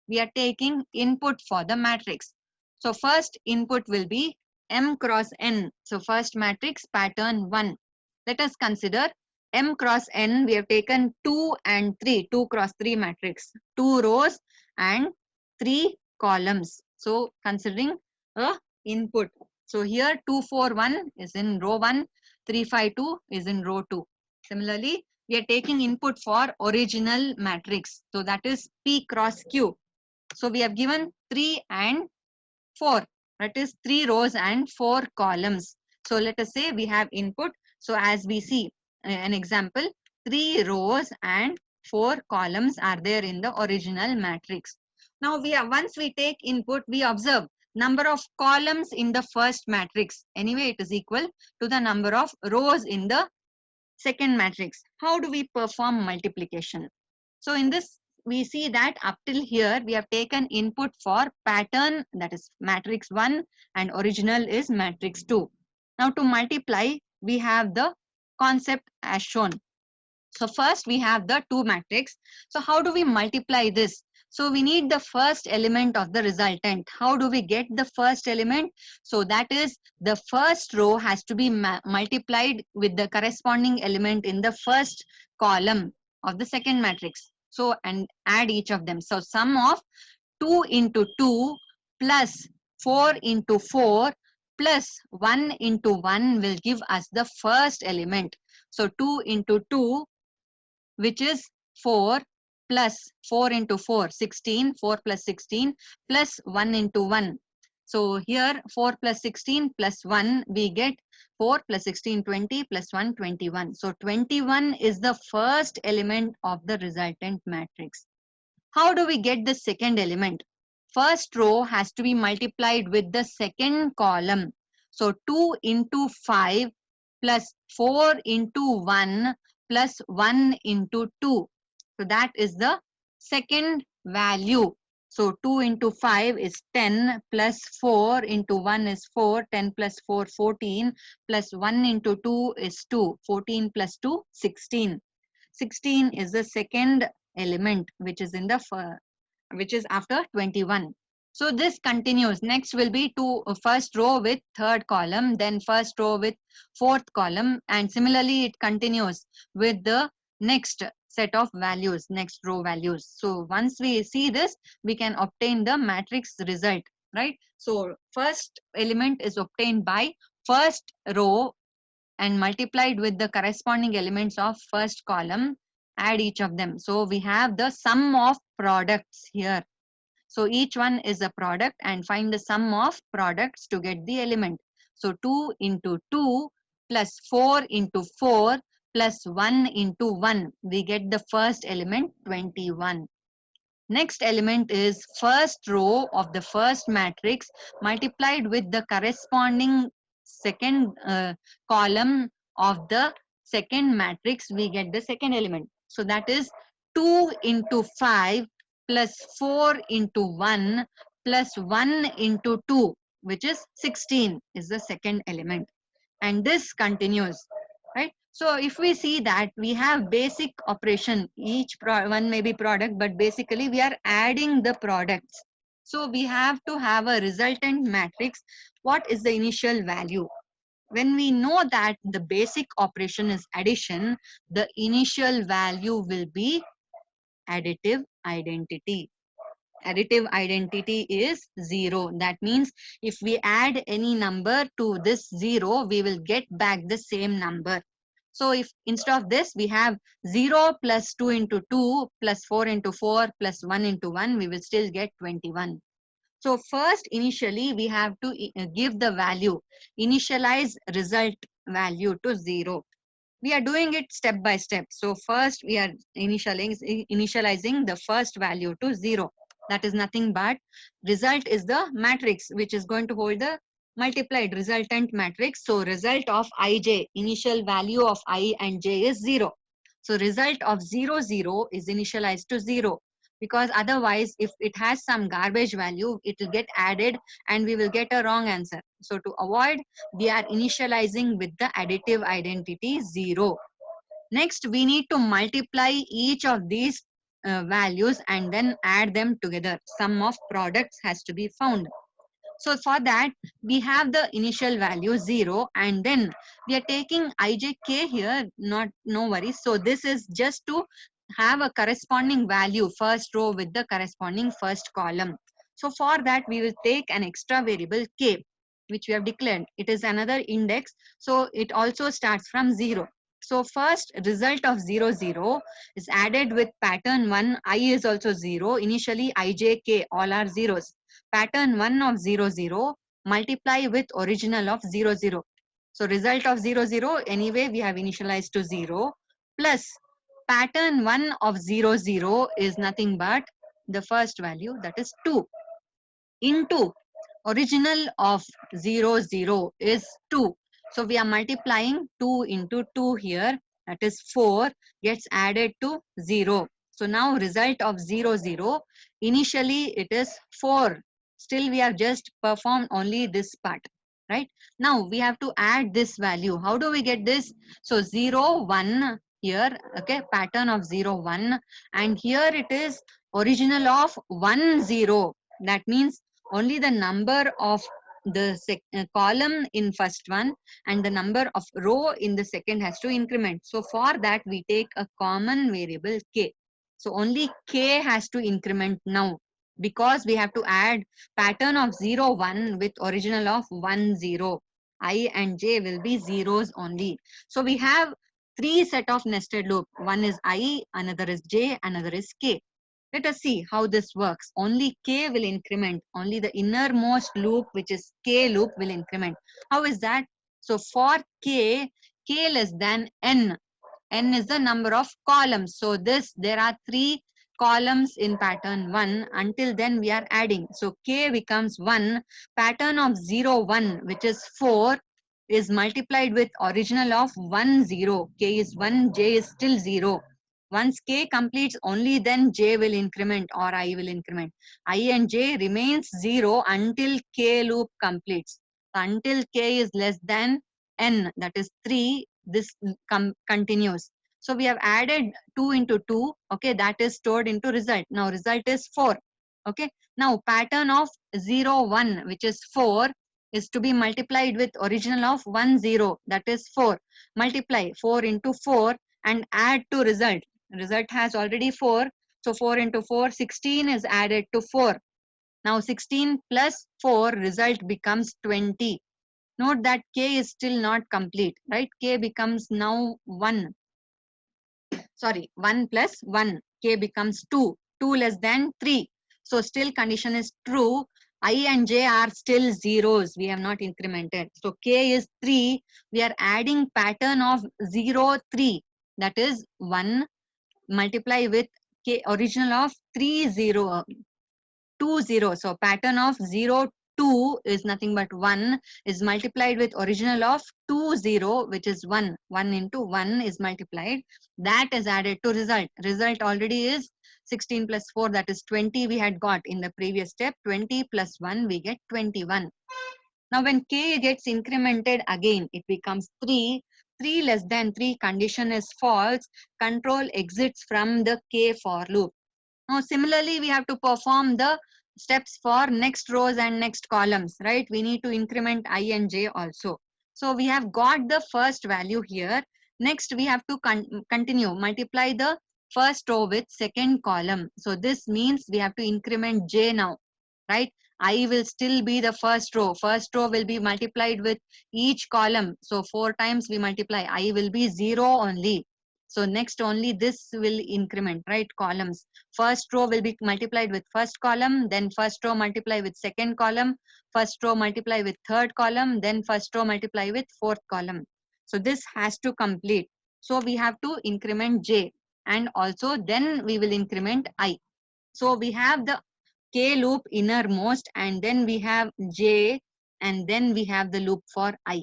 we are taking input for the matrix. So first input will be M cross N. So first matrix pattern 1. Let us consider M cross N. We have taken 2 and 3, 2 cross 3 matrix, 2 rows and 3 columns. So considering a input. So here 2, 4, 1 is in row 1, 3, 5, 2 is in row 2. Similarly, we are taking input for original matrix. So that is P cross Q. So we have given 3 and 4. That is 3 rows and 4 columns. So let us say we have input. So as we see an example, 3 rows and 4 columns are there in the original matrix. Now once we take input, we observe number of columns in the first matrix. Anyway, it is equal to the number of rows in the second matrix. How do we perform multiplication? So in this, we see that up till here, we have taken input for pattern, that is matrix 1, and original is matrix 2. Now to multiply, we have the concept as shown. So first we have the 2 matrix. So how do we multiply this? So we need the first element of the resultant. How do we get the first element? So that is the first row has to be multiplied with the corresponding element in the first column of the second matrix. So and add each of them. So sum of 2 into 2 plus 4 into 4 plus 1 into 1 will give us the first element. So 2 into 2, which is 4, plus 4 into 4, 16, 4 plus 16, plus 1 into 1. So here 4 plus 16 plus 1, we get 4 plus 16, 20, plus 1, 21. So 21 is the first element of the resultant matrix. How do we get the second element? First row has to be multiplied with the second column. So 2 into 5 plus 4 into 1 plus 1 into 2. So that is the second value. So 2 into 5 is 10 plus 4 into 1 is 4, 10 plus 4, 14 plus 1 into 2 is 2, 14 plus 2, 16. 16 is the second element which is in the which is after 21. So this continues. Next will be first row with third column, then first row with fourth column, and similarly it continues with the next set of values, next row values. So once we see this, we can obtain the matrix result, right? So first element is obtained by first row and multiplied with the corresponding elements of first column, add each of them. So we have the sum of products here. So each one is a product and find the sum of products to get the element. So 2 into 2 plus 4 into 4 plus 1 into 1. We get the first element 21. Next element is first row of the first matrix multiplied with the corresponding second column of the second matrix. We get the second element. So that is 2 into 5 plus 4 into 1 plus 1 into 2, which is 16 is the second element. And this continues, right? So if we see that we have basic operation, each one may be product, but basically we are adding the products. So we have to have a resultant matrix. What is the initial value? When we know that the basic operation is addition, the initial value will be additive identity. Additive identity is 0. That means if we add any number to this 0, we will get back the same number. So if instead of this, we have 0 plus 2 into 2 plus 4 into 4 plus 1 into 1, we will still get 21. So first, initially, we have to give the value, initialize result value to 0. We are doing it step by step. So first we are initializing the first value to 0. That is nothing but result is the matrix which is going to hold the multiplied resultant matrix. So result of ij, initial value of I and j is 0. So result of 0, 0 is initialized to 0, because otherwise if it has some garbage value, it will get added and we will get a wrong answer. So to avoid, we are initializing with the additive identity 0. Next, we need to multiply each of these values and then add them together. Sum of products has to be found. So for that, we have the initial value 0 and then we are taking ijk here, no worries. So this is just to have a corresponding value, first row with the corresponding first column. So for that, we will take an extra variable k, which we have declared. It is another index. So it also starts from 0. So first result of 0, 0 is added with pattern 1. I is also 0. Initially ij, k all are zeros. Pattern 1 of 0, 0 multiply with original of 0, 0. So result of 0, 0 anyway we have initialized to 0 plus pattern 1 of 0, 0 is nothing but the first value, that is 2, into original of 0, 0 is 2. So we are multiplying 2 into 2 here, that is 4 gets added to 0. So now result of 0, 0, initially it is 4. Still we have just performed only this part, right? Now we have to add this value. How do we get this? So 0, 1 here, okay, pattern of 0, 1, and here it is original of 1, 0. That means only the number of the column in first one and the number of row in the second has to increment. So for that we take a common variable k. So only k has to increment now, because we have to add pattern of 0, 1 with original of 1, 0. I and j will be zeros only. So we have three set of nested loop. One is I, another is j, another is k. Let us see how this works. Only k will increment. Only the innermost loop, which is k loop, will increment. How is that? So for k less than n. N is the number of columns. So there are 3 columns in pattern 1. Until then we are adding. So k becomes 1. Pattern of 0, 1, which is 4, is multiplied with original of 1, 0. K is 1, j is still 0. Once k completes, only then j will increment or I will increment. I and j remains 0 until k loop completes. So until k is less than n, that is 3, this continues. So we have added 2 into 2. Okay, that is stored into result. Now result is 4. Okay. Now pattern of 0, 1, which is 4, is to be multiplied with original of 1, 0, that is 4. Multiply 4 into 4 and add to result. Result has already 4. So 4 into 4, 16 is added to 4. Now 16 plus 4 result becomes 20. Note that k is still not complete, right? K becomes now 1. Sorry, 1 plus 1. K becomes 2. 2 less than 3. So still condition is true. I and j are still zeros. We have not incremented. So k is 3. We are adding pattern of 0, 3. That is 1 multiply with k original of 3, 0. 2, 0. So pattern of 0, 2 is nothing but 1 is multiplied with original of 2, 0, which is 1. 1 into 1 is multiplied. That is added to result. Result already is 16 plus 4, that is 20 we had got in the previous step. 20 plus 1, we get 21. Now when k gets incremented again, it becomes 3. 3 less than 3 condition is false. Control exits from the k for loop. Now, similarly, we have to perform the steps for next rows and next columns, right? We need to increment I and j also. So we have got the first value here. Next, we have to continue, multiply the first row with second column. So this means we have to increment j now, right? I will still be the first row. First row will be multiplied with each column. So 4 times we multiply. I will be 0 only. So next only this will increment, right? Columns. First row will be multiplied with first column, then first row multiply with second column, first row multiply with third column, then first row multiply with fourth column. So this has to complete. So we have to increment j and also then we will increment I. So we have the k loop innermost and then we have j and then we have the loop for I.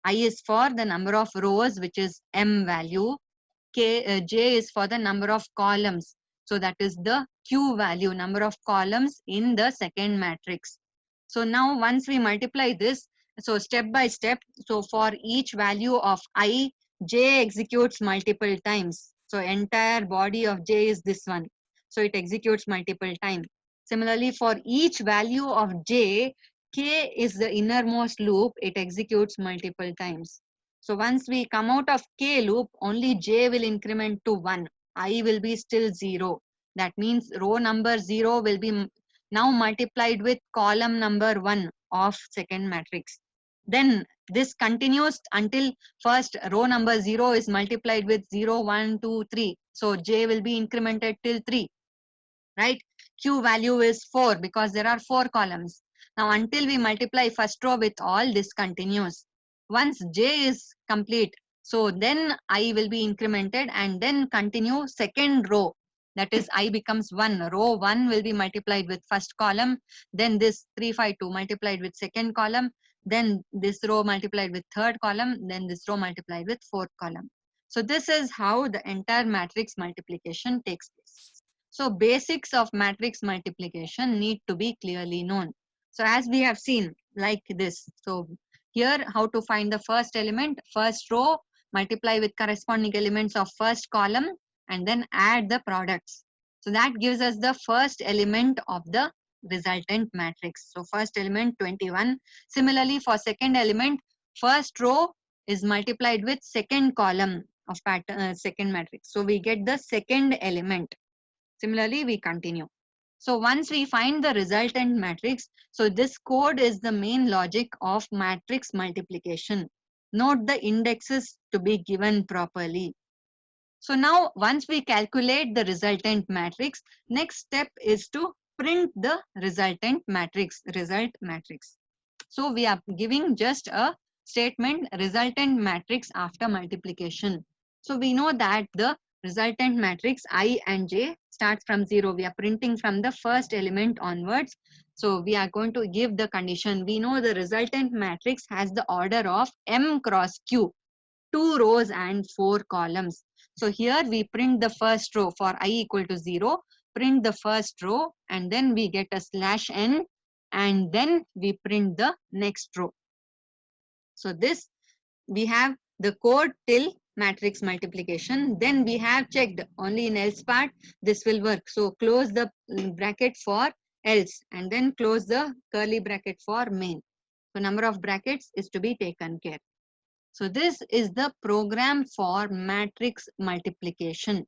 I is for the number of rows, which is m value. J is for the number of columns. So that is the Q value, number of columns in the second matrix. So now once we multiply this, so step by step, so for each value of I, J executes multiple times. So entire body of J is this one. So it executes multiple times. Similarly, for each value of J, K is the innermost loop, it executes multiple times. So once we come out of K loop, only J will increment to 1. I will be still 0. That means row number 0 will be now multiplied with column number 1 of second matrix. Then this continues until first row number 0 is multiplied with 0, 1, 2, 3. So J will be incremented till 3. Right? Q value is 4 because there are 4 columns. Now until we multiply first row with all, this continues. Once J is complete, so then I will be incremented and then continue second row. That is I becomes 1. Row 1 will be multiplied with first column. Then this 3, 5, 2 multiplied with second column. Then this row multiplied with third column. Then this row multiplied with fourth column. So this is how the entire matrix multiplication takes place. So basics of matrix multiplication need to be clearly known. So as we have seen like this. So here how to find the first element, first row, multiply with corresponding elements of first column and then add the products. So that gives us the first element of the resultant matrix. So first element 21. Similarly for second element, first row is multiplied with second column of pattern, second matrix. So we get the second element. Similarly, we continue. So once we find the resultant matrix, so this code is the main logic of matrix multiplication. Note the indexes to be given properly. So now once we calculate the resultant matrix, next step is to print the resultant matrix, result matrix. So we are giving just a statement resultant matrix after multiplication. So we know that the resultant matrix I and J starts from 0. We are printing from the first element onwards. So we are going to give the condition. We know the resultant matrix has the order of M cross Q, 2 rows and 4 columns. So here we print the first row for I equal to 0, print the first row and then we get a slash n and then we print the next row. So this we have the code till matrix multiplication. Then we have checked only in else part this will work. So close the bracket for else and then close the curly bracket for main. So number of brackets is to be taken care. So this is the program for matrix multiplication.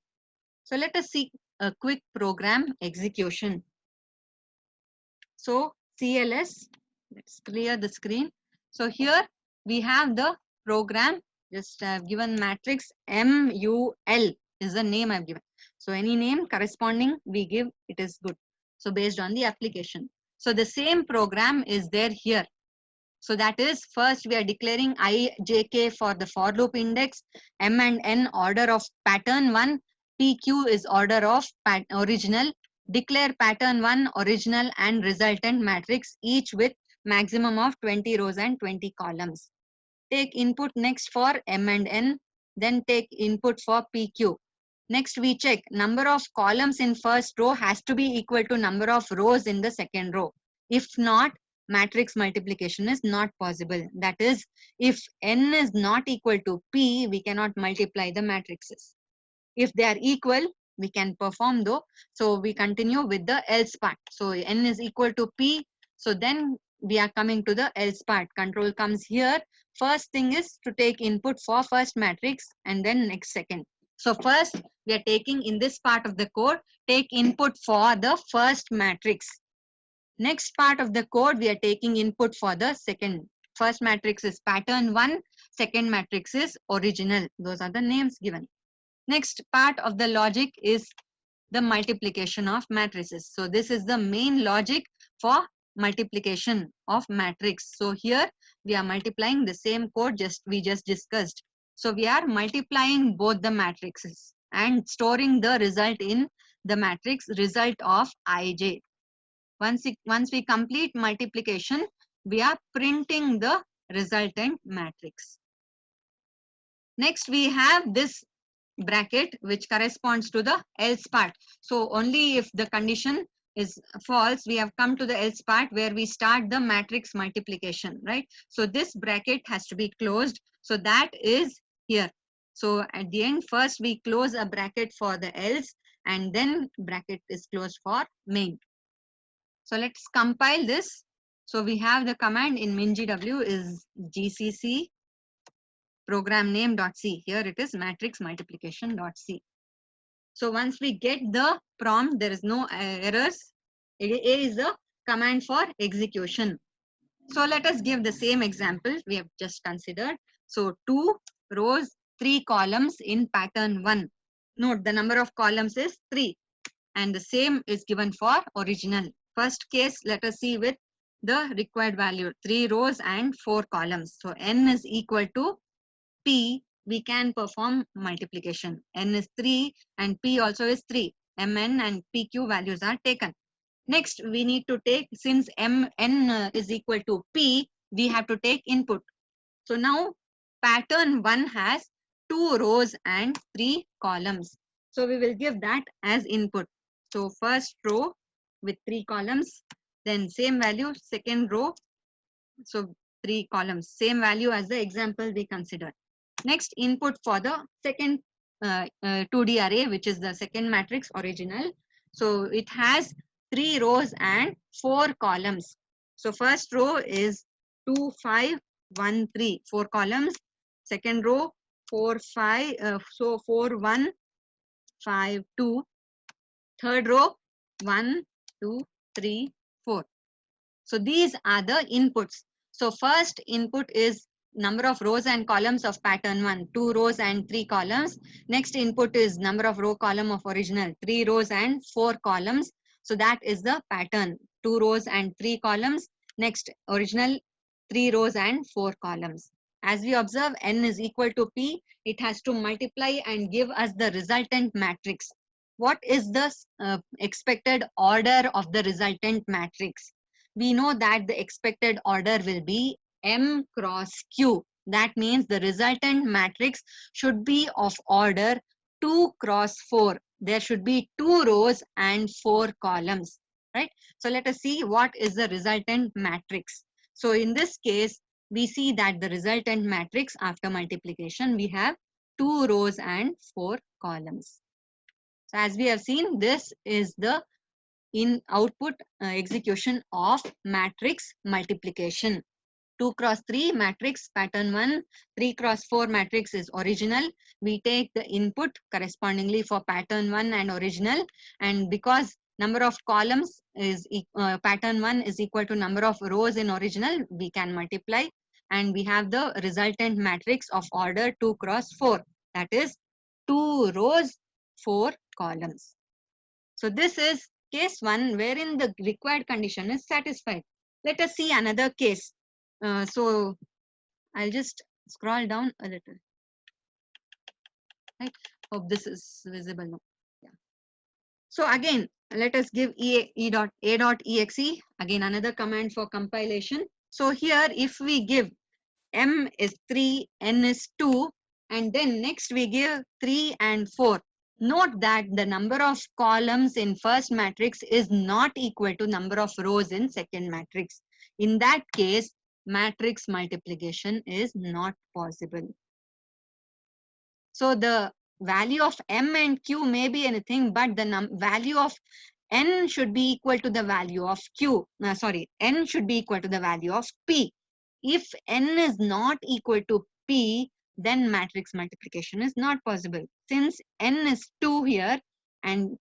So let us see a quick program execution. So CLS, let's clear the screen. So here we have the program, just given matrix MUL is the name I've given. So any name corresponding we give, it is good. So based on the application. So the same program is there here. So that is, first we are declaring I, J, K for the for loop index, M and N order of pattern 1, PQ is order of original. Declare pattern 1, original and resultant matrix, each with maximum of 20 rows and 20 columns. Take input next for M and N, then take input for PQ. Next we check number of columns in first row has to be equal to number of rows in the second row. If not, matrix multiplication is not possible. That is, if N is not equal to P, we cannot multiply the matrices. If they are equal, we can perform though. So we continue with the else part. So N is equal to P. So then we are coming to the else part. Control comes here. First thing is to take input for first matrix and then next second. So first we are taking in this part of the code, take input for the first matrix. Next part of the code, we are taking input for the second. First matrix is pattern 1, second matrix is original. Those are the names given. Next part of the logic is the multiplication of matrices. So this is the main logic for multiplication of matrix. So here we are multiplying the same code we just discussed. So we are multiplying both the matrices and storing the result in the matrix result of IJ. Once we complete multiplication, we are printing the resultant matrix. Next, we have this bracket which corresponds to the else part. So only if the condition is false, we have come to the else part where we start the matrix multiplication, right? So this bracket has to be closed. So that is here. So at the end, first we close a bracket for the else and then bracket is closed for main. So let's compile this. So we have the command in MinGW is gcc program name.c. Here it is matrix multiplication.c. So once we get the prompt, there is no errors. A is the command for execution. So let us give the same example we have just considered. So 2 rows, 3 columns in pattern 1. Note the number of columns is 3 and the same is given for original. First case, let us see with the required value, 3 rows and 4 columns. So N is equal to P, we can perform multiplication. N is 3 and P also is 3. Mn and PQ values are taken. Next, we need to take, since Mn is equal to P, we have to take input. So now pattern 1 has 2 rows and 3 columns. So we will give that as input. So first row with 3 columns, then same value, second row, so 3 columns, same value as the example we considered. Next, input for the second 2D array, which is the second matrix original. So it has 3 rows and 4 columns. So first row is 2, 5, 1, 3, 4 columns. Second row 4, 5, so 4, 1, 5, 2. Third row 1, 2, 3, 4. So these are the inputs. So first input is number of rows and columns of pattern 1, 2 rows and 3 columns. Next input is number of row column of original, 3 rows and 4 columns. So that is the pattern, 2 rows and 3 columns. Next original, 3 rows and 4 columns. As we observe, N is equal to P. It has to multiply and give us the resultant matrix. What is the expected order of the resultant matrix? We know that the expected order will be M cross Q. That means the resultant matrix should be of order 2 cross 4. There should be 2 rows and 4 columns, right? So let us see what is the resultant matrix. So in this case, we see that the resultant matrix after multiplication, we have 2 rows and 4 columns. So as we have seen, this is the in output execution of matrix multiplication. 2 cross 3 matrix pattern 1, 3 cross 4 matrix is original. We take the input correspondingly for pattern 1 and original, and because number of columns is pattern 1 is equal to number of rows in original, we can multiply, and we have the resultant matrix of order 2 cross 4, that is 2 rows 4 columns. So this is case 1 wherein the required condition is satisfied. Let us see another case. So I'll just scroll down a little. Right? Hope this is visible now. Yeah. So again, let us give a.exe, again another command for compilation. So here if we give m is 3, n is 2, and then next we give 3 and 4. Note that the number of columns in first matrix is not equal to number of rows in second matrix. In that case, matrix multiplication is not possible. So the value of m and q may be anything, but the value of n should be equal to the value of q. N should be equal to the value of p. If n is not equal to p, then matrix multiplication is not possible. Since n is 2 here and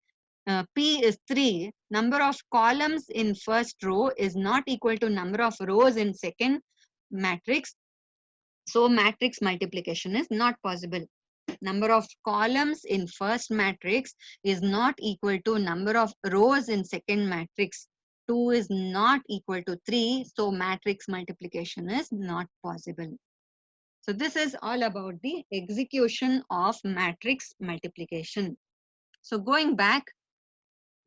p is 3, number of columns in first row is not equal to number of rows in second matrix. So matrix multiplication is not possible. Number of columns in first matrix is not equal to number of rows in second matrix. 2 is not equal to 3, so matrix multiplication is not possible. So this is all about the execution of matrix multiplication. So going back,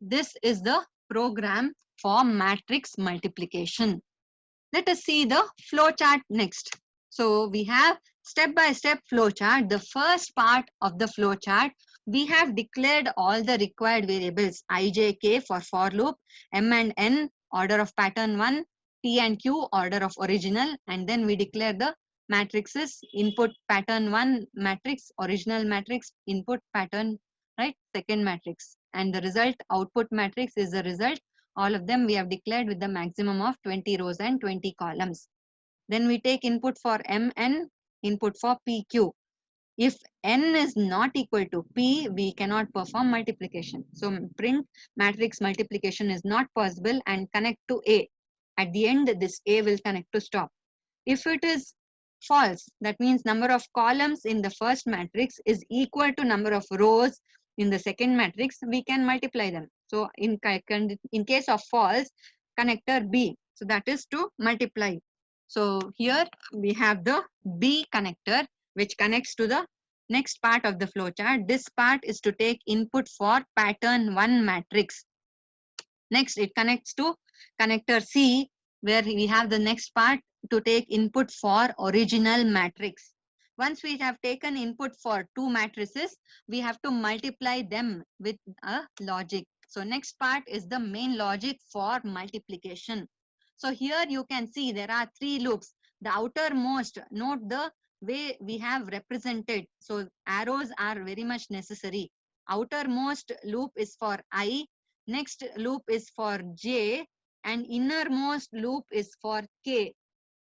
this is the program for matrix multiplication. Let us see the flow chart next. So we have step-by-step flow chart. The first part of the flow chart, we have declared all the required variables I, j, k for loop, m and n order of pattern 1, p and q order of original, and then we declare the matrices input pattern 1 matrix, original matrix, input pattern, right, second matrix, and the result output matrix is the result. All of them we have declared with the maximum of 20 rows and 20 columns. Then we take input for mn, input for pq. If n is not equal to p, we cannot perform multiplication. So print matrix multiplication is not possible and connect to A. At the end, this A will connect to stop. If it is false, that means number of columns in the first matrix is equal to number of rows in the second matrix, we can multiply them. So in case of false, connector B. So that is to multiply. So here we have the B connector which connects to the next part of the flowchart. This part is to take input for pattern 1 matrix. Next it connects to connector C where we have the next part to take input for original matrix. Once we have taken input for 2 matrices, we have to multiply them with a logic. So next part is the main logic for multiplication. So here you can see there are 3 loops. The outermost, note the way we have represented. So arrows are very much necessary. Outermost loop is for I, next loop is for j, and innermost loop is for k.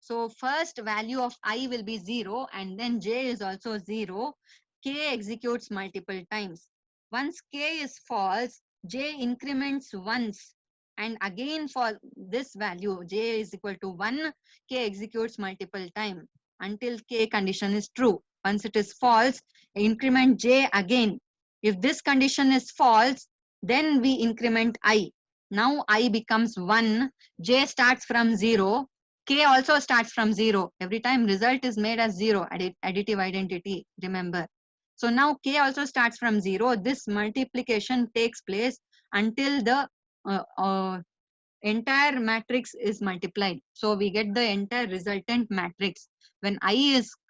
So first value of I will be 0 and then j is also 0. K executes multiple times. Once k is false, j increments once. And again for this value, j is equal to 1, k executes multiple times until k condition is true. Once it is false, increment j again. If this condition is false, then we increment I. Now I becomes 1, j starts from 0, k also starts from 0. Every time result is made as 0, additive identity, remember. So now k also starts from 0. This multiplication takes place until the entire matrix is multiplied. So we get the entire resultant matrix. When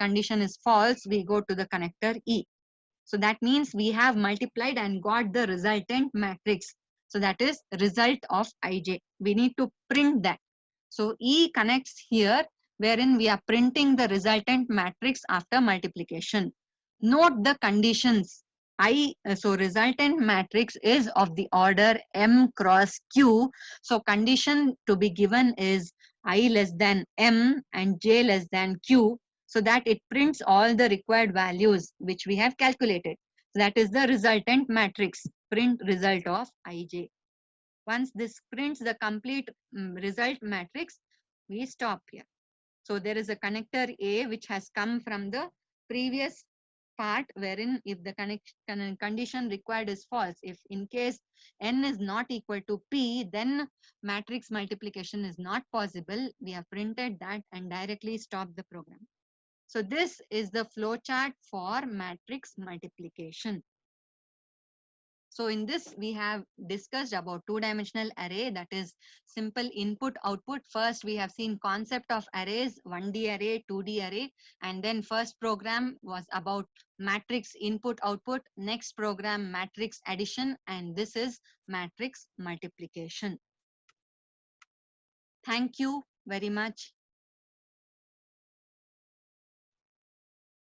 condition is false, we go to the connector E. So that means we have multiplied and got the resultant matrix. So that is result of ij. We need to print that. So E connects here wherein we are printing the resultant matrix after multiplication. Note the conditions. So resultant matrix is of the order M cross Q. So condition to be given is I less than M and J less than Q, so that it prints all the required values which we have calculated. So that is the resultant matrix, print result of Ij. Once this prints the complete result matrix, we stop here. So there is a connector A which has come from the previous part, wherein if the condition required is false, if in case n is not equal to p, then matrix multiplication is not possible. We have printed that and directly stopped the program. So this is the flowchart for matrix multiplication. So in this, we have discussed about two-dimensional array, that is simple input output. First, we have seen concept of arrays, 1D array, 2D array, and then first program was about matrix input output. Next program, matrix addition, and this is matrix multiplication. Thank you very much.